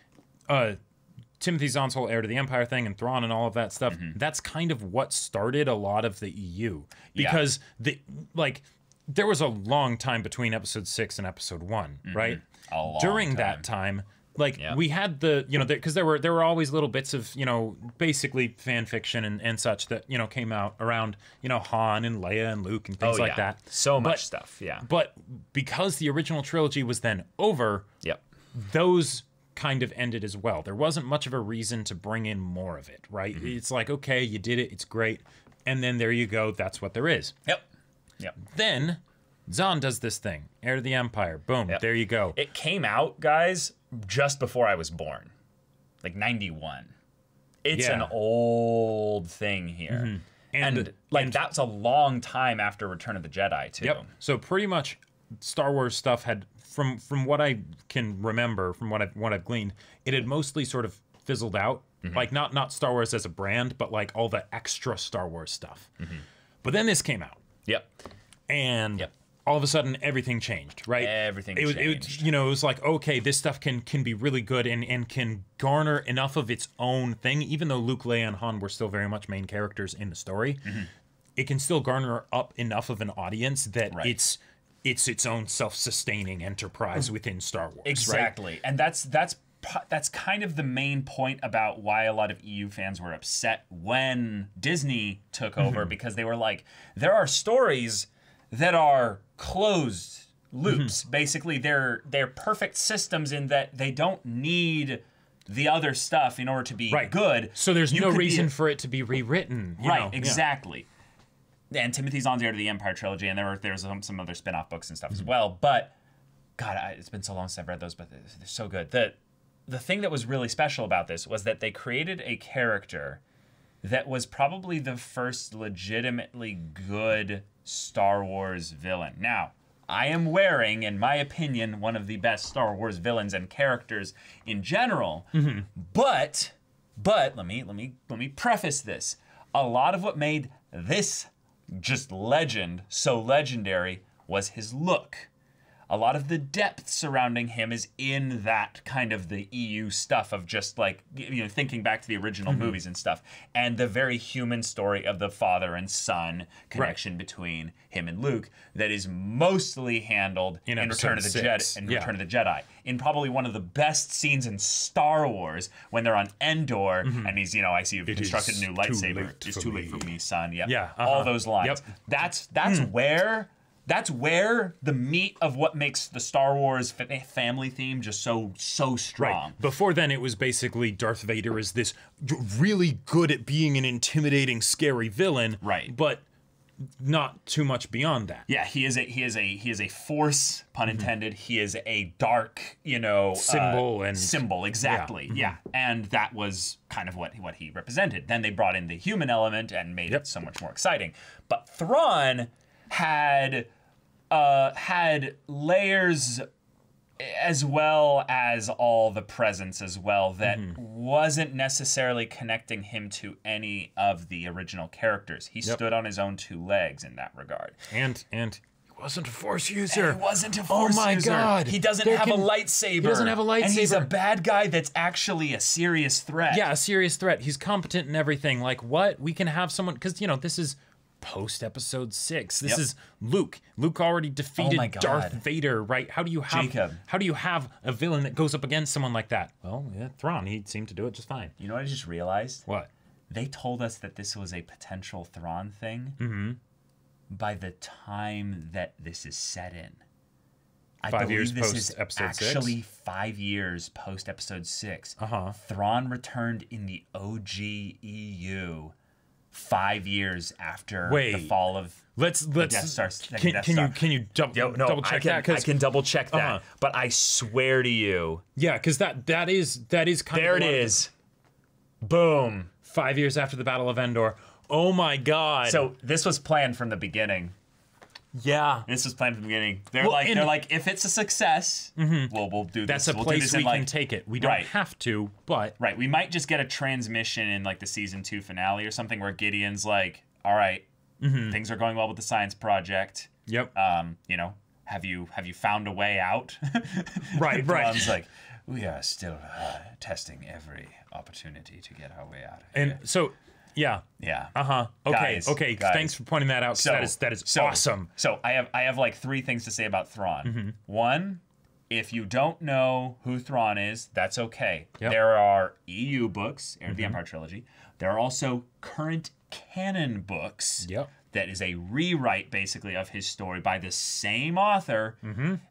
Timothy Zahn's whole Heir to the Empire thing and Thrawn and all of that stuff, that's kind of what started a lot of the EU. Because there was a long time between episode 6 and episode 1, right? A long During time. that time, we had because there were always little bits of, basically fan fiction and such that, came out around, Han and Leia and Luke and things like that. So much But- stuff, yeah. But because the original trilogy was then over, Yep. those kind of ended as well. There wasn't much of a reason to bring in more of it, right? It's like, okay, you did it, it's great. And then there you go, that's what there is. Yep. Then Zahn does this thing, Heir to the Empire. Boom, Yep. there you go. It came out, guys, just before I was born. Like 91. It's an Yeah. old thing here. And that's a long time after Return of the Jedi, too. Yep. So pretty much Star Wars stuff had, from what I can remember, from what I've gleaned, it had mostly sort of fizzled out. Like not Star Wars as a brand, but like all the extra Star Wars stuff. But then this came out, Yep. and all of a sudden everything changed, right? Everything it changed. It was like, okay, this stuff can be really good and can garner enough of its own thing, even though Luke, Leia, and Han were still very much main characters in the story. It can still garner up enough of an audience that Right. it's its own self-sustaining enterprise within Star Wars. Exactly. Right? And that's kind of the main point about why a lot of EU fans were upset when Disney took over, because they were like, there are stories that are closed loops. Basically, they're perfect systems in that they don't need the other stuff in order to be good. So there's You no could be reason for it to be rewritten. You know? Yeah. Exactly. And Timothy Zahn's Heir to the Empire trilogy, and there's some other spin-off books and stuff Mm-hmm. as well. But God, it's been so long since I've read those, but they're so good. The thing that was really special about this was that they created a character that was probably the first legitimately good Star Wars villain. Now, I am wearing, in my opinion, one of the best Star Wars villains and characters in general. But let me preface this. A lot of what made this just legend so legendary was his look. A lot of the depth surrounding him is in that kind of the EU stuff of just like, thinking back to the original movies and stuff, and the very human story of the father and son connection between him and Luke that is mostly handled in Return of the Jedi. Return of the Jedi, in probably one of the best scenes in Star Wars when they're on Endor and he's, I see you've constructed a new lightsaber. It's too late for me, son. Yep. Yeah. All those lines. Yep. That's where the meat of what makes the Star Wars family theme just so strong. Right. Before then, it was basically Darth Vader is this really good at being an intimidating, scary villain. Right. But not too much beyond that. Yeah, he is a force, pun intended. He is a dark, symbol exactly. Yeah. And that was kind of what he represented. Then they brought in the human element and made it so much more exciting. But Thrawn had layers as well as all the presence as well that wasn't necessarily connecting him to any of the original characters. He stood on his own two legs in that regard. And he wasn't a Force user. He wasn't a Force user. Oh my God. He doesn't have a lightsaber. He doesn't have a lightsaber. And he's a bad guy that's actually a serious threat. Yeah, a serious threat. He's competent in everything. Like, what? We can have someone, because, this is post episode 6. This is Luke. Luke already defeated Darth Vader, right? How do you have a villain that goes up against someone like that? Well, yeah, Thrawn, he seemed to do it just fine. You know what I just realized? What? They told us that this was a potential Thrawn thing by the time that this is set in. I 5 years believe this post is episode 6? actually 5 years post episode 6. Uh-huh. Thrawn returned in the OG EU 5 years after the fall of let's Death Star. Can you double check that? I can double check that, but I swear to you, yeah, because that is kind there of it is. Boom. 5 years after the Battle of Endor. Oh my God! So this was planned from the beginning. Yeah, this was planned from the beginning. They're like, if it's a success, we'll do this. That's a place we can take it. We don't have to, but we might just get a transmission in like the season 2 finale or something where Gideon's like, all right, things are going well with the science project. Yep. Have you found a way out? Right. Thrawn's like, we are still testing every opportunity to get our way out of here. And so. Yeah. Okay. Guys. Thanks for pointing that out. That is awesome. So I have like 3 things to say about Thrawn. One, if you don't know who Thrawn is, that's okay. Yep. There are EU books, Heir to the Empire trilogy. There are also current canon books. Yep. That is a rewrite, basically, of his story by the same author.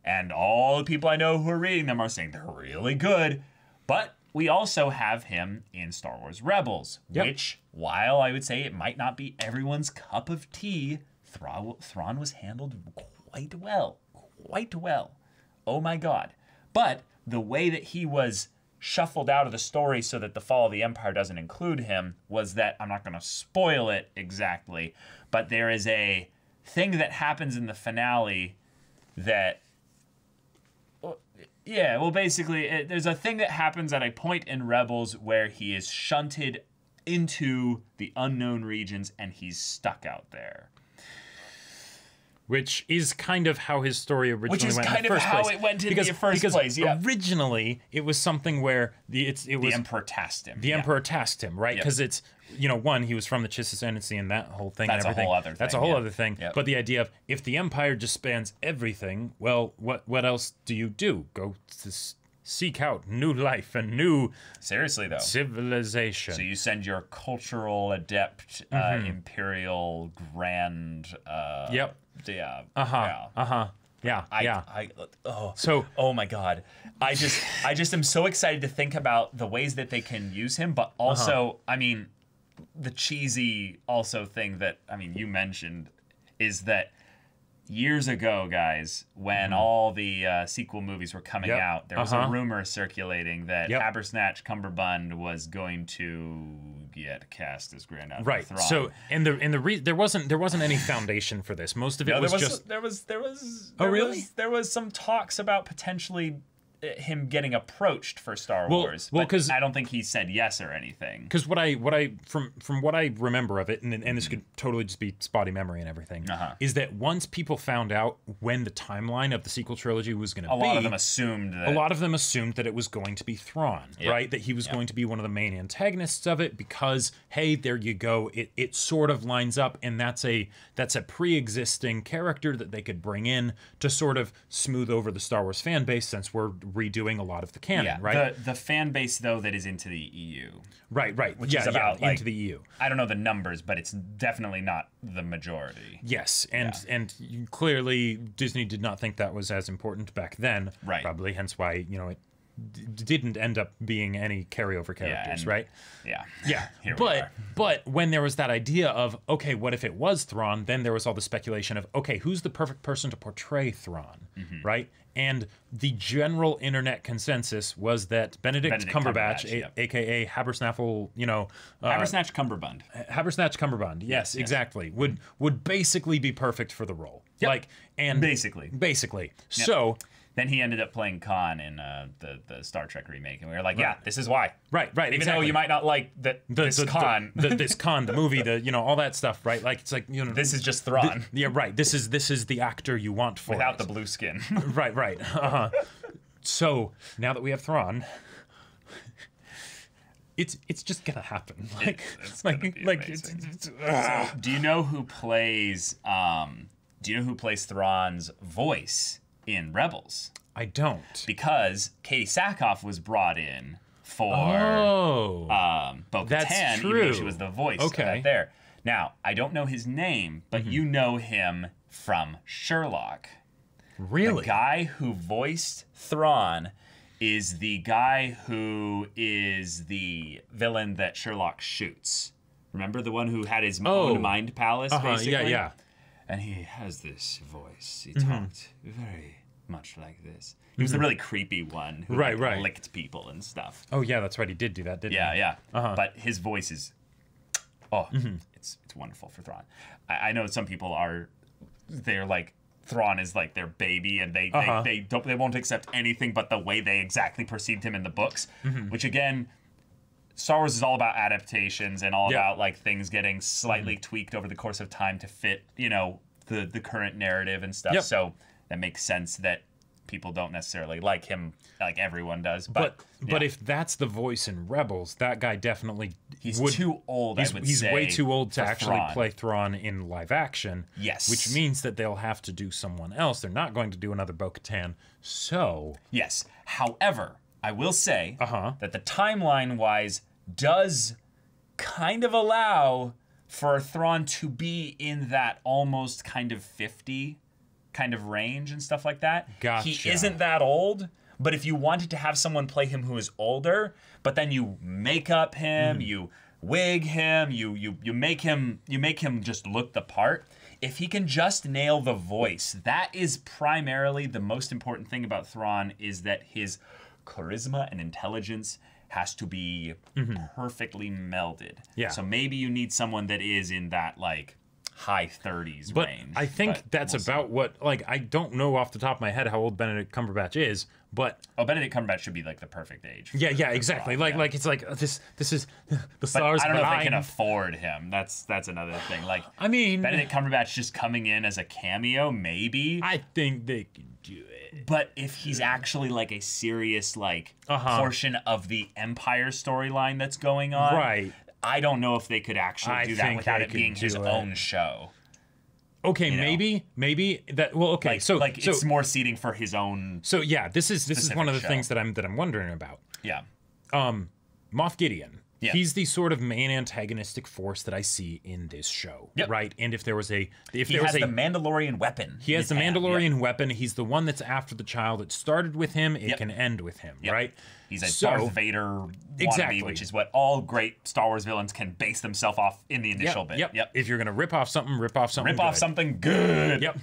And all the people I know who are reading them are saying they're really good. But we also have him in Star Wars Rebels, which, while I would say it might not be everyone's cup of tea, Thrawn was handled quite well. Quite well. Oh my God. But the way that he was shuffled out of the story so that the Fall of the Empire doesn't include him was that, I'm not going to spoil it exactly, but there is a thing that happens in the finale that... Yeah, well, basically, there's a thing that happens at a point in Rebels where he is shunted into the unknown regions and he's stuck out there. Which is kind of how his story originally went in the first place. Which is kind of how it went in the first place, yeah. Originally, it was something where the Emperor tasked him. The Emperor tasked him, right? Because it's, one, he was from the Chiss Ascendancy and that whole thing and everything. That's a whole other thing. Yep. But the idea of, if the Empire just spans everything, well, what else do you do? Go to seek out new life and new civilization. So you send your cultural adept, imperial grand... Yeah, yeah. Oh my God. I just am so excited to think about the ways that they can use him, but also, I mean, the cheesy also thing that, I mean, you mentioned is that years ago, guys, when all the sequel movies were coming out, there was a rumor circulating that Habersnatch Cumberbund was going to get cast as Grand Admiral Right. Thrawn. So, there wasn't any foundation for this. Most of it was just. There was. Oh, really? There was some talks about potentially him getting approached for Star Well, Wars. well, but 'cause- I don't think he said yes or anything. Because what I from what I remember of it, and this could totally just be spotty memory and everything, is that once people found out when the timeline of the sequel trilogy was going to be, A lot of them assumed that it was going to be Thrawn, right? That he was going to be one of the main antagonists of it because, hey, there you go, it sort of lines up, and that's a pre-existing character that they could bring in to sort of smooth over the Star Wars fan base since we're redoing a lot of the canon, right? The fan base though that is into the EU. Right. Which is about like, into the EU. I don't know the numbers, but it's definitely not the majority. Yes, and clearly Disney did not think that was as important back then. Right. Probably, hence why it didn't end up being any carryover characters, right? Yeah. Yeah. Here we are. But when there was that idea of, okay, what if it was Thrawn? Then there was all the speculation of, okay, who's the perfect person to portray Thrawn, right? And the general internet consensus was that Benedict Cumberbatch, aka Habersnaffle, Habersnatch Cumberbund. Habersnatch Cumberbund, yes, exactly, would basically be perfect for the role. Yep. Like, and Basically. Yep. So then he ended up playing Khan in the Star Trek remake, and we were like, yeah, this is why. Right, Even though you might not like this Khan. this Khan, the movie, all that stuff, right? Like, it's like, this is just Thrawn. Yeah, right. This is the actor you want for Without it. the blue skin. Right. So now that we have Thrawn, it's just gonna happen. Like, It's gonna be amazing. Do you know who plays Thrawn's voice in Rebels? I don't. Because Katie Sackhoff was brought in for Bo-Katan, that's even true. though she was the voice of Okay. that there. Now, I don't know his name, but you know him from Sherlock. Really? The guy who voiced Thrawn is the guy who is the villain that Sherlock shoots. Remember the one who had his own mind palace, basically? Yeah. And he has this voice. He talked very much like this. He was the really creepy one who Right. licked people and stuff. Oh yeah, that's right. He did do that, didn't he? Yeah. But his voice is, it's wonderful for Thrawn. I know some people they're like, Thrawn is like their baby, and they won't accept anything but the way they exactly perceived him in the books. Which again, Star Wars is all about adaptations and all about like things getting slightly tweaked over the course of time to fit, the current narrative and stuff. Yep. So that makes sense that people don't necessarily like him like everyone does. But if that's the voice in Rebels, that guy definitely he's too old. He's way too old to for actually Thrawn. play Thrawn in live action. Yes. Which means that they'll have to do someone else. They're not going to do another Bo-Katan. So Yes. However, I will say Uh-huh. that the timeline-wise does kind of allow for Thrawn to be in that almost kind of 50 kind of range and stuff like that. Gotcha. He isn't that old, but if you wanted to have someone play him who is older, but then you make up him, you wig him, you make him just look the part. If he can just nail the voice, that is primarily the most important thing about Thrawn, is that his charisma and intelligence has to be perfectly melded. Yeah. So maybe you need someone that is in that like high 30s But range. I think but that's we'll see. about what, like, I don't know off the top of my head how old Benedict Cumberbatch is, but Benedict Cumberbatch should be like the perfect age. yeah, exactly. Thrawn, Like it's like this is the But stars. I don't know if they align. can afford him. That's another thing. Like, I mean, Benedict Cumberbatch just coming in as a cameo, maybe. I think they could do it. But if he's actually like a serious like portion of the Empire storyline that's going on, Right. I don't know if they could actually I do that think without they it being could his do it. own show. Okay, you know? maybe that. Well, okay, Like, so it's more seating for his own. so yeah, this is one of the specific things show. that I'm wondering about. Yeah. Moff Gideon. Yeah. He's the sort of main antagonistic force that I see in this show, Yep. right? And if there was a, if He there has was the a, Mandalorian weapon. he has the in his hand. Mandalorian Yep. weapon. He's the one that's after the child. It started with him. It Yep. can end with him, Yep. right? He's a So- Darth Vader wannabe, Exactly. which is what all great Star Wars villains can base themselves off in the initial Yep, bit. yep. Yep. If you're gonna rip off something, rip off something. Rip off good. something good. Yep.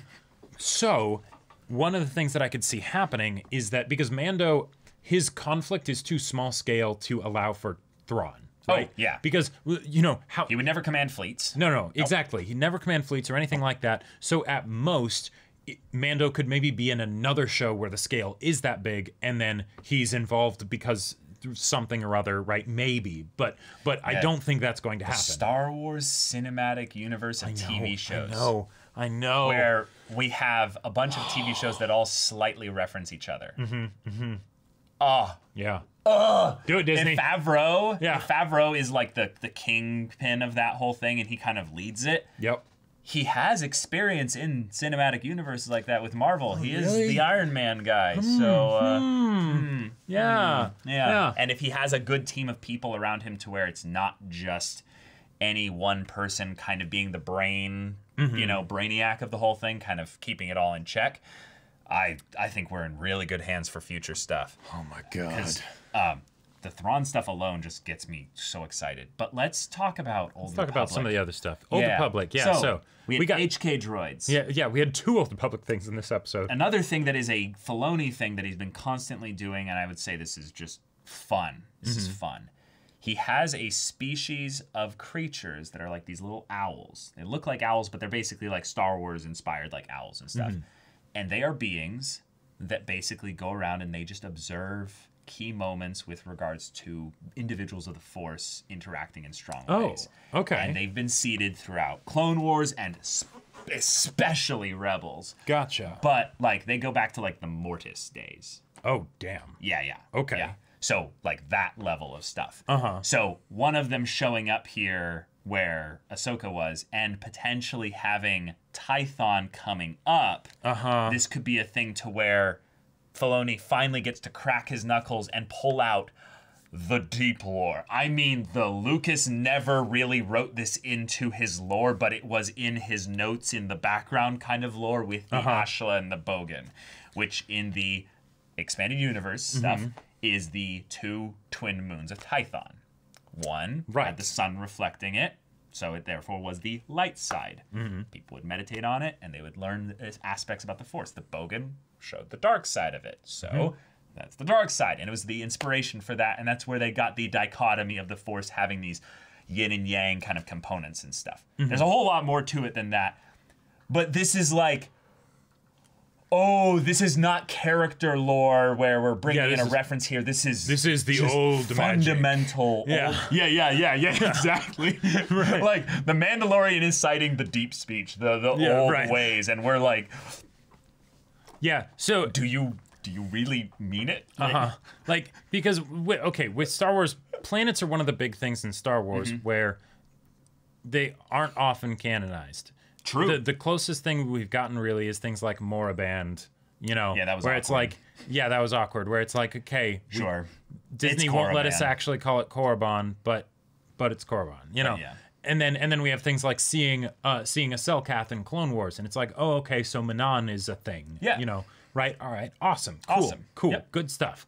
So, one of the things that I could see happening is that because Mando, his conflict is too small scale to allow for Thrawn, right? Oh, yeah. Because you know how He would never command fleets. No, exactly. He never command fleets or anything like that. So at most, Mando could maybe be in another show where the scale is that big, and then he's involved because something or other, right? Maybe, but I don't think that's going to happen. Star Wars cinematic universe of TV shows. I know. Where we have a bunch of TV shows that all slightly reference each other. Yeah. Do it, Disney. And Favreau, Yeah. Favreau is like the kingpin of that whole thing, and he kind of leads it. Yep. He has experience in cinematic universes like that with Marvel. He is really? the Iron Man guy. So, Yeah. And if he has a good team of people around him to where it's not just any one person kind of being the brain, brainiac of the whole thing, kind of keeping it all in check, I think we're in really good hands for future stuff. Oh my God. The Thrawn stuff alone just gets me so excited. But let's talk about Old Talk about some of the other stuff. Old Republic. Yeah. So we got got HK droids. Yeah. We had 2 Old Republic things in this episode. Another thing that is a Filoni thing that he's been constantly doing, and I would say this is just fun. This is fun. He has a species of creatures that are like these little owls. They look like owls, but they're basically like Star Wars inspired like owls and stuff. And they are beings that basically go around and they just observe key moments with regards to individuals of the Force interacting in strong ways. Okay. And they've been seeded throughout Clone Wars and especially Rebels. Gotcha. But like they go back to like the Mortis days. Oh, damn. Yeah. Okay. Yeah. So like that level of stuff. Uh-huh. So one of them showing up here where Ahsoka was and potentially having Tython coming up. This could be a thing to where Filoni finally gets to crack his knuckles and pull out the deep lore. I mean, the Lucas never really wrote this into his lore, but it was in his notes in the background kind of lore with the Ashla and the Bogan, which in the expanded universe stuff is the 2 twin moons of Tython. One had the sun reflecting it, so it therefore was the light side. People would meditate on it, and they would learn aspects about the Force. The Bogan showed the dark side of it, so that's the dark side, and it was the inspiration for that, and that's where they got the dichotomy of the Force having these yin and yang kind of components and stuff. There's a whole lot more to it than that, but this is like, this is not character lore where we're bringing in a reference here. This is the just old fundamental. Yeah. Yeah, exactly. Like the Mandalorian is citing the deep speech, the old ways, and we're like, Yeah. So do you really mean it? like because with Star Wars, planets are one of the big things in Star Wars where they aren't often canonized. True. The closest thing we've gotten really is things like Moraband, Yeah, that was where awkward. it's like, that was awkward. Where it's like, okay, Sure. Disney It's won't let us Korriban. actually call it Korriban, but it's Korriban, Yeah. And then we have things like seeing a Selkath in Clone Wars, and it's like, oh, okay, so Manon is a thing. Yeah. Right? All right. Awesome. Cool. Yep. Good stuff.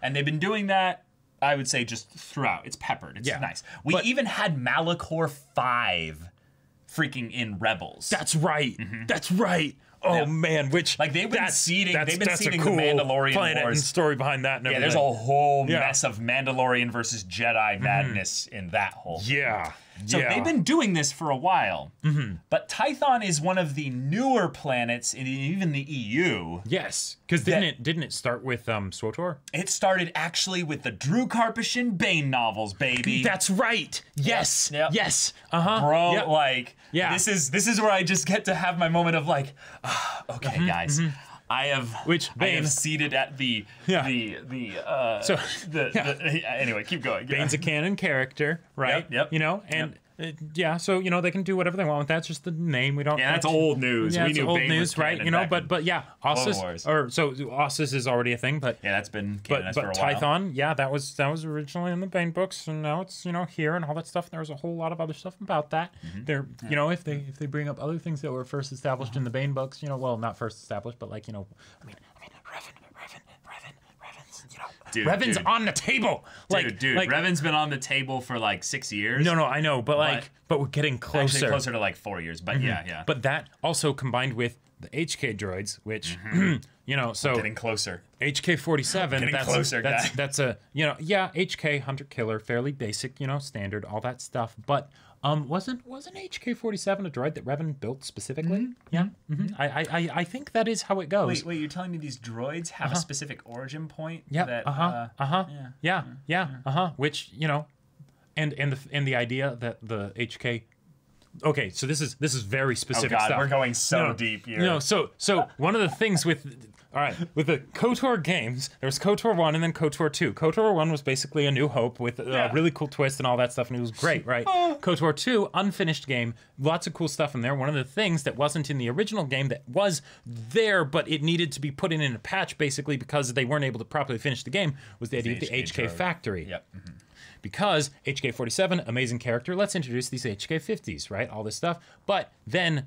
And they've been doing that, I would say, just throughout. It's peppered. It's nice. We even had Malachor 5 freaking in Rebels. That's right. That's right. Oh man, which Like, they've been seeding- they've been that's seeding a the cool Mandalorian planet Wars. and story behind that. And Yeah, everything. there's a whole Yeah. mess of Mandalorian versus Jedi madness in that whole thing. Yeah. So they've been doing this for a while. But Tython is one of the newer planets in even the EU. Yes, because didn't it start with SWTOR? It started actually with the Drew Karpyshyn Bane novels, baby. That's right. Yes. Yep. Yes. Bro, Yep. like, Yeah. this is where I just get to have my moment of like, okay, guys, I have seated at the So anyway, keep going. Bane's a canon character, right? Yep. You know, and Yeah, so they can do whatever they want with that. It's just the name. We don't. Yeah, that's old news. Yeah, We it's knew old Bane was news, right? canon back in But yeah, Wars. Ossus is already a thing, but Yeah, that's been but canonized for a while. Tython, yeah, that was originally in the Bane books, and now it's here and all that stuff. There's a whole lot of other stuff about that. Mm-hmm. There, if they bring up other things that were first established in the Bane books, well, not first established, but like I mean, Revan's, Dude, Revan's dude. on the table. Dude, like, Revan's been on the table for like 6 years. no, I know, but we're getting closer. Actually, closer to like 4 years, but yeah. But that also combined with the HK droids, which so Getting closer. HK-47. Getting that's closer, guy. that's a HK hunter killer, fairly basic, standard, all that stuff. But wasn't HK-47 a droid that Revan built specifically? Yeah. I think that is how it goes. Wait, you're telling me these droids have a specific origin point? Yeah. That, Which and the idea that the HK. Okay, so this is very Oh specific God, stuff. we're going so No, deep here. So one of the things with the KOTOR games, there was KOTOR 1 and then KOTOR 2. KOTOR 1 was basically A New Hope with a really cool twist and all that stuff, and it was great, right? KOTOR 2, unfinished game, lots of cool stuff in there. One of the things that wasn't in the original game that was there, but it needed to be put in a patch basically because they weren't able to properly finish the game, was the idea of the HK droid. factory. Yep. Because HK-47, amazing character, let's introduce these HK-50s, right? All this stuff. But then,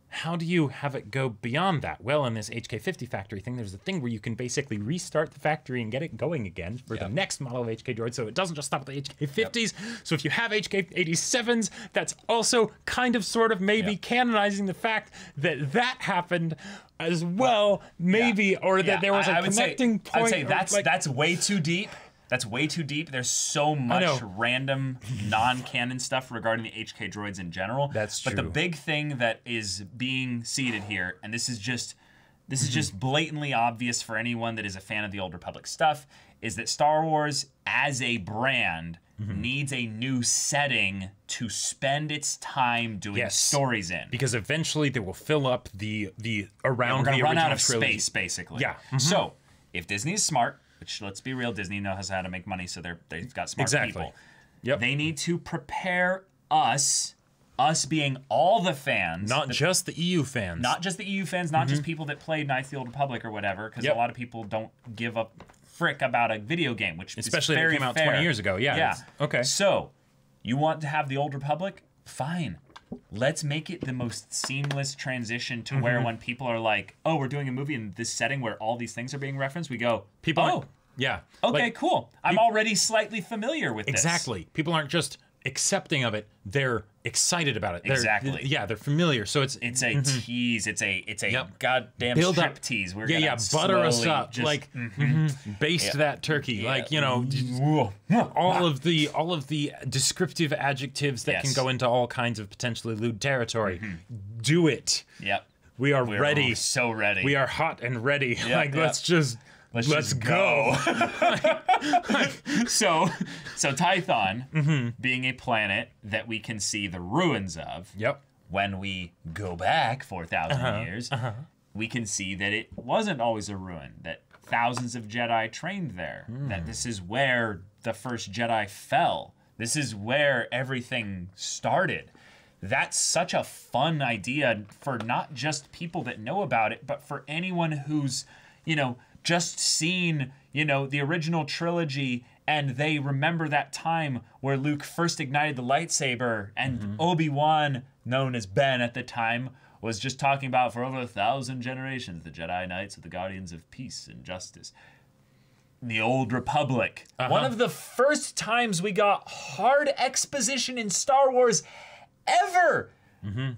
how do you have it go beyond that? Well, in this HK-50 factory thing, there's a thing where you can basically restart the factory and get it going again for the next model of HK droid, so it doesn't just stop at the HK-50s. So if you have HK-87s, that's also kind of sort of maybe canonizing the fact that happened as well, maybe, or that there was a connecting point. I would say or, that's way too deep. That's way too deep. There's so much random non-canon stuff regarding the HK droids in general. That's But the true. big thing that is being seeded here, and this is just blatantly obvious for anyone that is a fan of the Old Republic stuff, is that Star Wars as a brand needs a new setting to spend its time doing stories in. Because eventually they will fill up the around We're the gonna run original out of trilogy. space, basically. Yeah. So if Disney is smart, which let's be real, Disney knows how to make money, so they've got smart people. Yep. They need to prepare us being all the fans, Not just the EU fans. not just the EU fans, not just people that played Knights of the Old Republic or whatever, because Yep. a lot of people don't give a frick about a video game, which Especially is if it very came out fair. 20 years ago. Yeah. it's- Okay. So, you want to have the Old Republic? Fine. Let's make it the most seamless transition to where when people are like, oh, we're doing a movie in this setting where all these things are being referenced, we go, People oh, aren't- yeah. okay, Like, cool. I'm already slightly familiar with this. Exactly. People aren't just accepting of it; they're excited about it. Exactly. Yeah, they're familiar. So it's It's a tease. It's a Yep. goddamn build strip up. tease. We're yeah, gonna butter us slowly up, just- like baste that turkey, like Whoa. all of the descriptive adjectives that can Yes. go into all kinds of potentially lewd territory. Do it. Yep. We are We're ready. so ready. We are hot and ready. Like yeah. let's just Let's go. So Tython, being a planet that we can see the ruins of, Yep. when we go back 4,000 years, we can see that it wasn't always a ruin, that thousands of Jedi trained there, that this is where the first Jedi fell. This is where everything started. That's such a fun idea for not just people that know about it, but for anyone who's, just seen, the original trilogy and they remember that time where Luke first ignited the lightsaber and Obi-Wan, known as Ben at the time, was just talking about for over 1,000 generations, the Jedi Knights are the guardians of peace and justice. The Old Republic. One of the first times we got hard exposition in Star Wars ever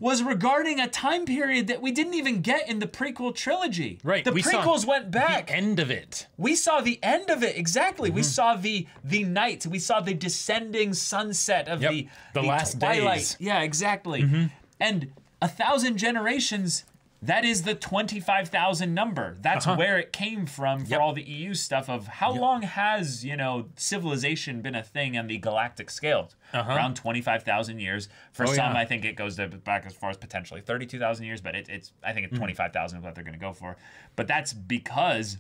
was regarding a time period that we didn't even get in the prequel trilogy. Right. The we saw prequels went back. The end of it. We saw the end of it, exactly. We saw the night. We saw the descending sunset of Yep. the last twilight. days. Yeah, exactly. And 1,000 generations, that is the 25,000 number. That's where it came from for all the EU stuff of how long has, civilization been a thing on the galactic scale? Around 25,000 years. For some, I think it goes back as far as potentially 32,000 years, but I think it's 25,000 is what they're going to go for. But that's because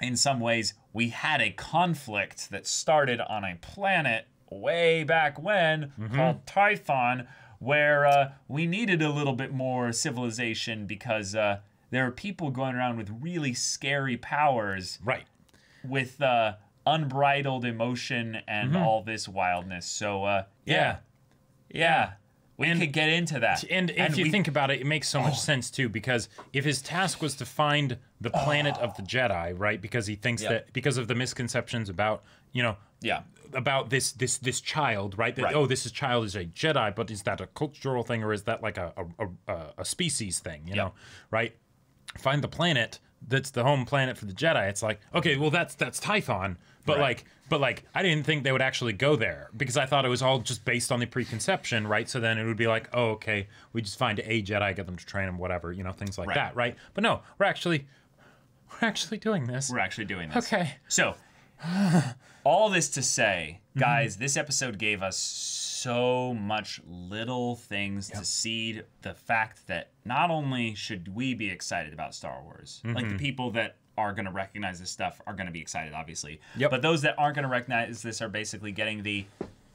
in some ways we had a conflict that started on a planet way back when called Tython, where we needed a little bit more civilization because there are people going around with really scary powers, Right. with unbridled emotion and all this wildness. So yeah, we could get into that. And if you think about it, it makes so much sense too, because if his task was to find the planet of the Jedi, right? Because he thinks that because of the misconceptions about, about this child, right? That, oh, this child is a Jedi, but is that a cultural thing or is that like a species thing? You know, right? Find the planet that's the home planet for the Jedi. It's like, okay, well that's Tython, but like I didn't think they would actually go there because I thought it was all just based on the preconception, right? So then it would be like, oh, okay, we just find a Jedi, get them to train him, whatever, things like that, right? But no, we're actually doing this. We're actually doing this. Okay. So, all this to say, guys, this episode gave us so much little things to seed the fact that not only should we be excited about Star Wars, like the people that are going to recognize this stuff are going to be excited, obviously. But those that aren't going to recognize this are basically getting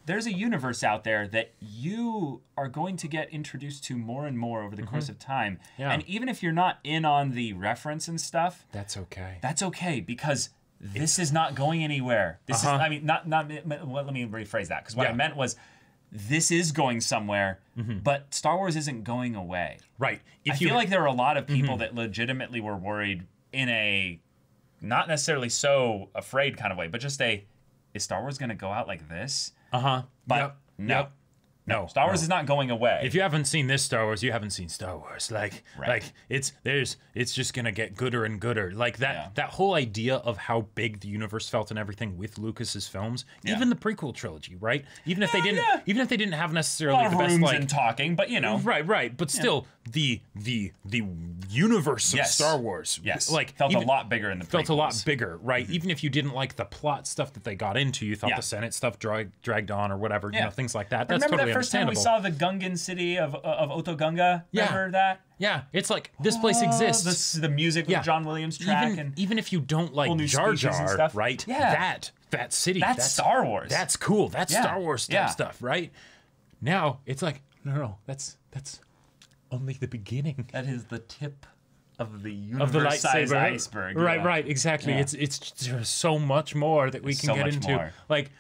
there's a universe out there that you are going to get introduced to more and more over the course of time. And even if you're not in on the reference and stuff, That's okay. that's okay because this is not going anywhere. This is, I mean, not. Let me rephrase that because what I meant was, this is going somewhere, but Star Wars isn't going away. Right. I feel like there are a lot of people that legitimately were worried in a not necessarily so afraid kind of way, but just is Star Wars going to go out like this? But no. Star Wars is not going away. If you haven't seen this Star Wars, you haven't seen Star Wars. Like it's just gonna get gooder and gooder. Like that whole idea of how big the universe felt and everything with Lucas's films, even the prequel trilogy, right? Even if they didn't have necessarily the best rooms and talking, but right. But still, the universe of Star Wars, felt a lot bigger in the prequels. Felt a lot bigger, right? Even if you didn't like the plot stuff that they got into, you thought the Senate stuff dragged on or whatever, things like that. That's totally first time we saw the Gungan city of Otoh-Gunga. Remember that? Yeah, it's like this place exists. The music with John Williams track, even if you don't like Jar Jar, right? Yeah. That city. That's Star Wars. That's cool. That's Star Wars stuff, right? Now it's like no, that's only the beginning. That is the tip of the lightsaber iceberg. Right, exactly. Yeah. It's there's so much more that we can get into. More. Like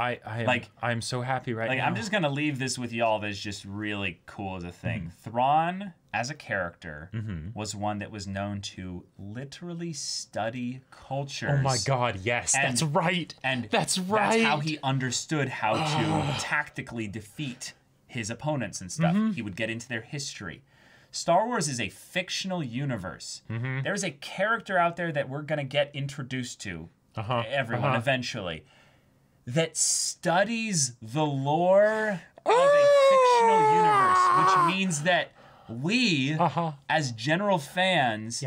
I'm so happy right now. I'm just gonna leave this with y'all that's just really cool as a thing. Thrawn as a character was one that was known to literally study cultures. Oh my God, yes, that's right. And that's That's how he understood how to tactically defeat his opponents and stuff. He would get into their history. Star Wars is a fictional universe. There's a character out there that we're gonna get introduced to, everyone eventually, that studies the lore of a fictional universe, which means that we, as general fans,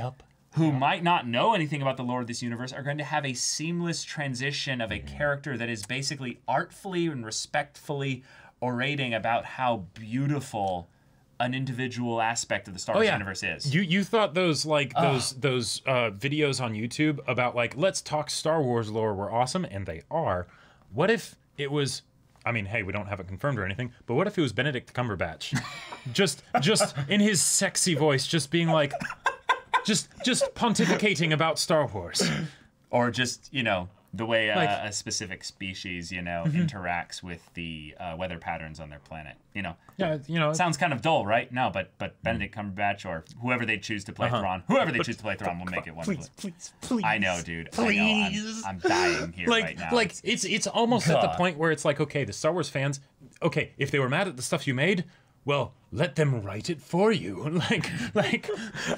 who might not know anything about the lore of this universe, are going to have a seamless transition of a character that is basically artfully and respectfully orating about how beautiful an individual aspect of the Star Wars universe is. You thought those videos on YouTube about like let's talk Star Wars lore were awesome, and they are. What if it was? I mean, hey, we don't have it confirmed or anything, but what if it was Benedict Cumberbatch, just in his sexy voice, just being like, just pontificating about Star Wars, or just the way a specific species interacts with the weather patterns on their planet. It sounds kind of dull, right? No, but Benedict Cumberbatch or whoever they choose to play Thrawn, will make it wonderful. Please. I know, dude. Please. I'm dying here right now. Like it's almost at the point where it's like, okay, the Star Wars fans, okay, if they were mad at the stuff you made, well, let them write it for you. Like.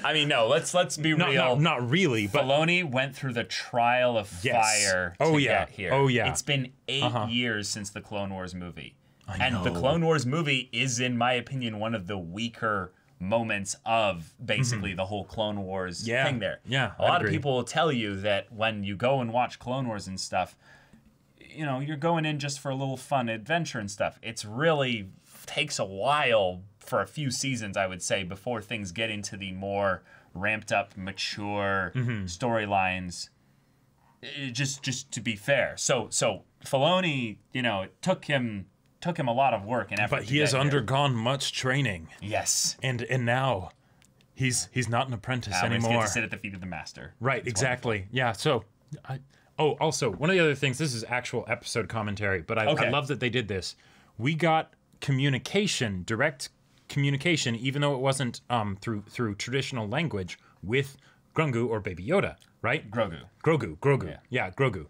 I mean, no. Let's be real. Not really. But Filoni went through the trial of fire to get here. Oh yeah. It's been 8 years since the Clone Wars movie, and the Clone Wars movie is, in my opinion, one of the weaker moments of basically the whole Clone Wars thing. There. Yeah. A lot of people will tell you that when you go and watch Clone Wars and stuff, you're going in just for a little fun adventure and stuff. It's really takes a while for a few seasons, I would say, before things get into the more ramped up, mature storylines. just to be fair. So Filoni, it took him a lot of work and effort. But he has undergone much training, Yes. and now he's not an apprentice I always get anymore. to sit at the feet of the master. Right, It's exactly. Yeah, so also, one of the other things, this is actual episode commentary, but I Okay. love that they did this. We got communication, direct communication, even though it wasn't through traditional language, with Grungu or Baby Yoda, right? Grogu. Grogu. Yeah, Grogu.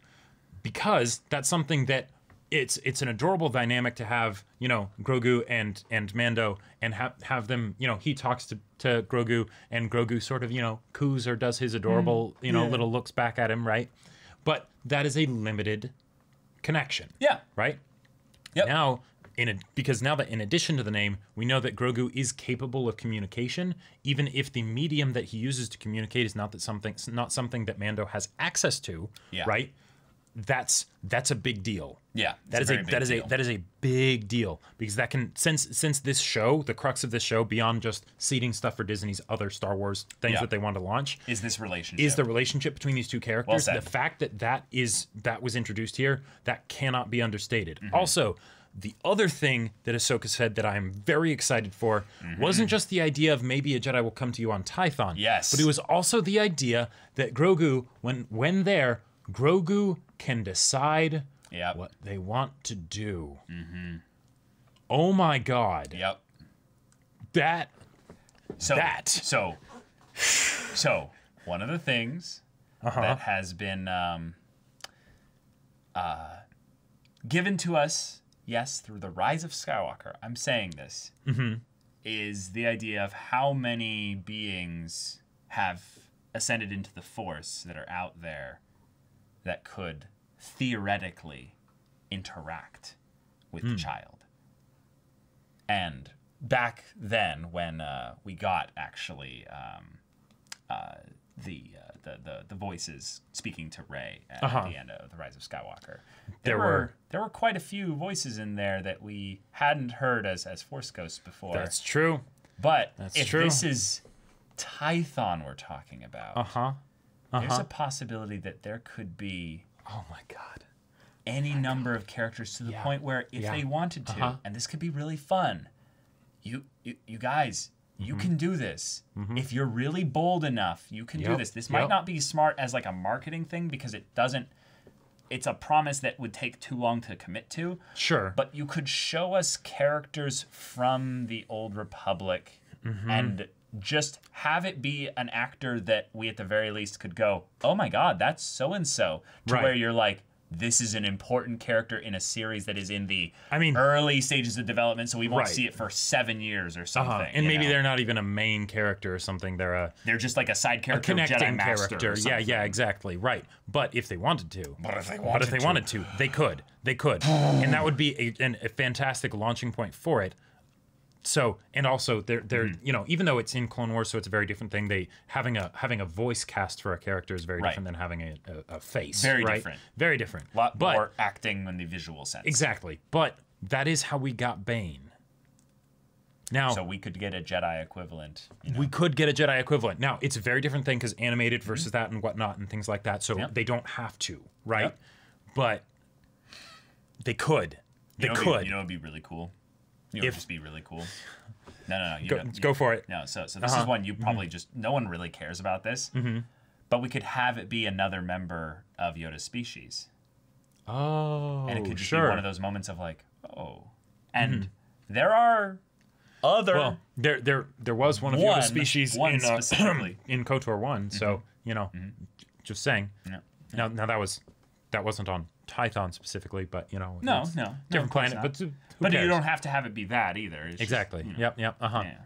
Because that's something that it's an adorable dynamic to have, Grogu and Mando, and have them, he talks to Grogu, and Grogu sort of, coos or does his adorable, little looks back at him, right? But that is a limited connection. Yeah. Right? Yep. Now, because now that in addition to the name, we know that Grogu is capable of communication, even if the medium that he uses to communicate is not something that Mando has access to, Yeah. right? That's a big deal. Yeah. That is a big deal, because that can, since this show, the crux of this show, beyond just seeding stuff for Disney's other Star Wars things Yeah. that they want to launch, Is this relationship? is the relationship between these two characters. Well said. The fact that was introduced here, that cannot be understated. Mm-hmm. Also, the other thing that Ahsoka said that I'm very excited for wasn't just the idea of maybe a Jedi will come to you on Tython. Yes. But it was also the idea that Grogu, when there, Grogu can decide Yep. what they want to do. Oh my God. Yep. That So That. So one of the things that has been given to us, yes, through the rise of Skywalker, I'm saying this, is the idea of how many beings have ascended into the Force that are out there that could theoretically interact with the child. And back then, when we got actually the voices speaking to Rey at the end of the Rise of Skywalker, there were quite a few voices in there that we hadn't heard as Force ghosts before. That's true. But That's if true. this is Tython we're talking about, there's a possibility that there could be Oh my God. any number of characters to the point where if they wanted to, and this could be really fun, you guys, you can do this. If you're really bold enough, you can do this. This might not be smart as like a marketing thing, because it's a promise that would take too long to commit to. Sure. But you could show us characters from the Old Republic and just have it be an actor that we at the very least could go, oh my God, that's so-and-so. To Right. where you're like, this is an important character in a series that is in the mean, early stages of development, so we won't Right. see it for 7 years or something. And you maybe know? they're not even a main character or something. They're They're just like a side a character, Jedi connecting Master character. or Yeah, something. yeah, exactly. Right. But if they wanted to. But if they wanted to, they could. They could. And that would be a fantastic launching point for it. So, and also they're even though it's in Clone Wars, so it's a very different thing. They having a voice cast for a character is very different than having a face. Very right? different. Very different. A lot but, more acting than the visual sense. Exactly. But that is how we got Bane. Now, So we could get a Jedi equivalent. we could get a Jedi equivalent. Now, it's a very different thing because animated versus that and whatnot and things like that. So Yep. they don't have to, right? Yep. But they could. They could. You know, it'd be really cool. You know, it'd just be really cool. No. Go for it. No, so this is one you probably just no one really cares about this. But we could have it be another member of Yoda's species, Oh, and it could just sure. be one of those moments of like, oh, and there are other Well, there was one of One- Yoda's species one in specifically. in KOTOR 1. So just saying. Yeah. Now that wasn't on Tython specifically, but No, it's no, different of course planet. not. But who But you cares? don't have to have it be that either. It's just, Exactly. you know. Yep.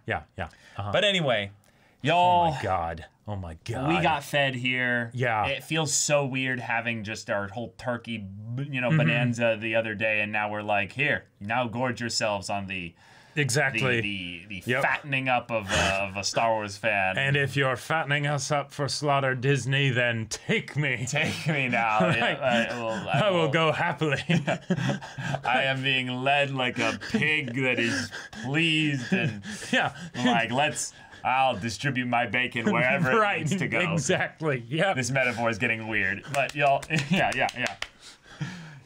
Yeah. Yeah. But anyway, Oh y'all. my god. Oh my god. We got fed here. Yeah. It feels so weird having just our whole turkey, Mm-hmm. bonanza the other day, and now we're like, here, now gorge yourselves on the exactly. Yep. fattening up of a Star Wars fan. And if you're fattening us up for Slaughter Disney, then take me. Take me now. Yeah, I will go happily. I am being led like a pig that is pleased and Yeah. like let's I'll distribute my bacon wherever it needs to go. Exactly. Yeah. This metaphor is getting weird, but y'all, yeah.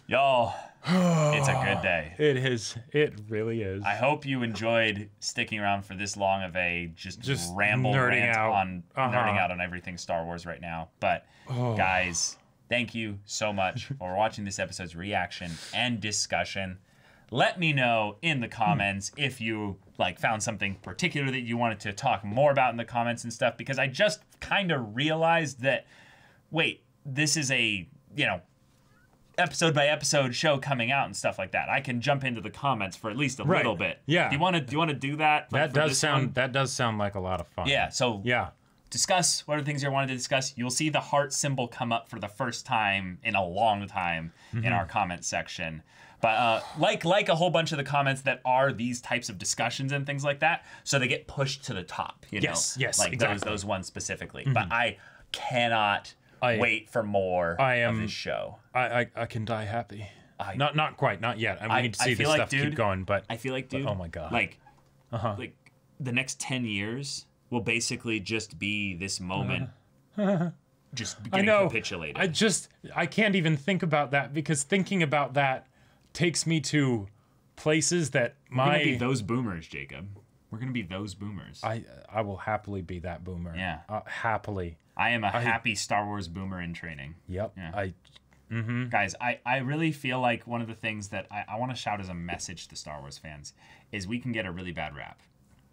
Y'all, it's a good day. It is. It really is. I hope you enjoyed sticking around for this long of a just ramble nerding rant out. on nerding out on everything Star Wars right now. But guys, thank you so much for watching this episode's reaction and discussion. Let me know in the comments if you found something particular that you wanted to talk more about in the comments and stuff, because I just kind of realized that, wait, this is a, episode by episode show coming out and stuff like that. I can jump into the comments for at least a little bit. Yeah. Do you want to do that? That does sound like a lot of fun. Yeah. So yeah. Discuss what are the things you wanted to discuss. You'll see the heart symbol come up for the first time in a long time in our comment section. But like a whole bunch of the comments that are these types of discussions and things like that, so they get pushed to the top. Yes, like exactly. those ones specifically. But I cannot wait for more of this show. I can die happy. Not quite, not yet. We need to see this stuff keep going. But I feel like, dude, oh my god, like the next 10 years will basically just be this moment. Just getting capitulated. I can't even think about that, because thinking about that takes me to places that We're gonna be those boomers, Jacob. We're gonna be those boomers. I will happily be that boomer. Yeah. Happily. I am a happy Star Wars boomer in training. Yep. Yeah. Guys, I really feel like one of the things that I want to shout as a message to Star Wars fans is we can get a really bad rap.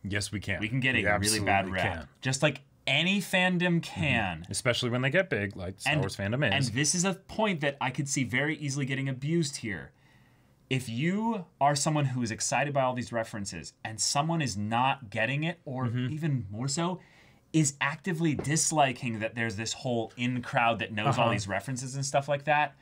Yes, we can. We can get a really bad rap. Can. Just like any fandom can. Especially when they get big, like Star Wars fandom is. And this is a point that I could see very easily getting abused here. If you are someone who is excited by all these references and someone is not getting it, or even more so, is actively disliking that there's this whole in-crowd that knows all these references and stuff like that,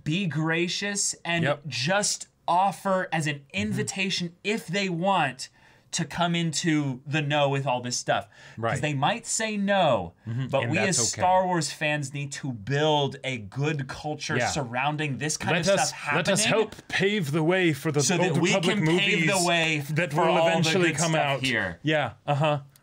be gracious and just offer as an invitation if they want to come into the know with all this stuff. Because they might say no, but and we as okay. Star Wars fans need to build a good culture surrounding this kind of stuff happening. Let us help pave the way for the so that Old we Republic can movies pave the way that for will all eventually the good come stuff out here. Yeah,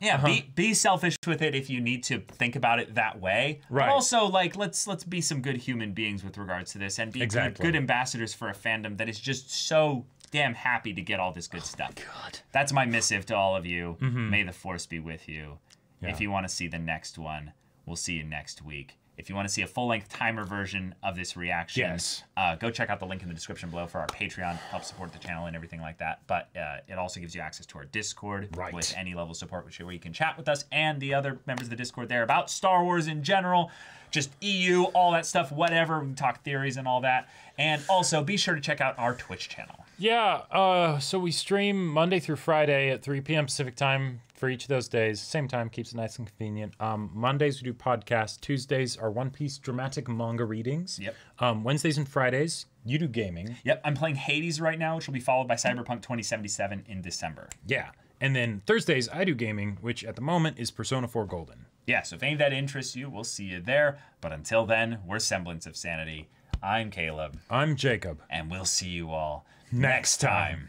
Yeah, be selfish with it if you need to think about it that way. Right. But also, let's be some good human beings with regards to this and be good ambassadors for a fandom that is just so damn happy to get all this good stuff. God. That's my missive to all of you. May the Force be with you. Yeah. If you want to see the next one, we'll see you next week. If you want to see a full-length timer version of this reaction, go check out the link in the description below for our Patreon. Help support the channel and everything like that. But it also gives you access to our Discord with any level of support, where you can chat with us and the other members of the Discord there about Star Wars in general, just EU, all that stuff, whatever. We can talk theories and all that. And also, be sure to check out our Twitch channel. Yeah, so we stream Monday through Friday at 3 p.m. Pacific time for each of those days. Same time, keeps it nice and convenient. Mondays we do podcasts. Tuesdays are One Piece dramatic manga readings. Yep. Wednesdays and Fridays, you do gaming. Yep, I'm playing Hades right now, which will be followed by Cyberpunk 2077 in December. Yeah. And then Thursdays, I do gaming, which at the moment is Persona 4 Golden. Yeah, so if any of that interests you, we'll see you there. But until then, we're Semblance of Sanity. I'm Caleb. I'm Jacob. And we'll see you all next time.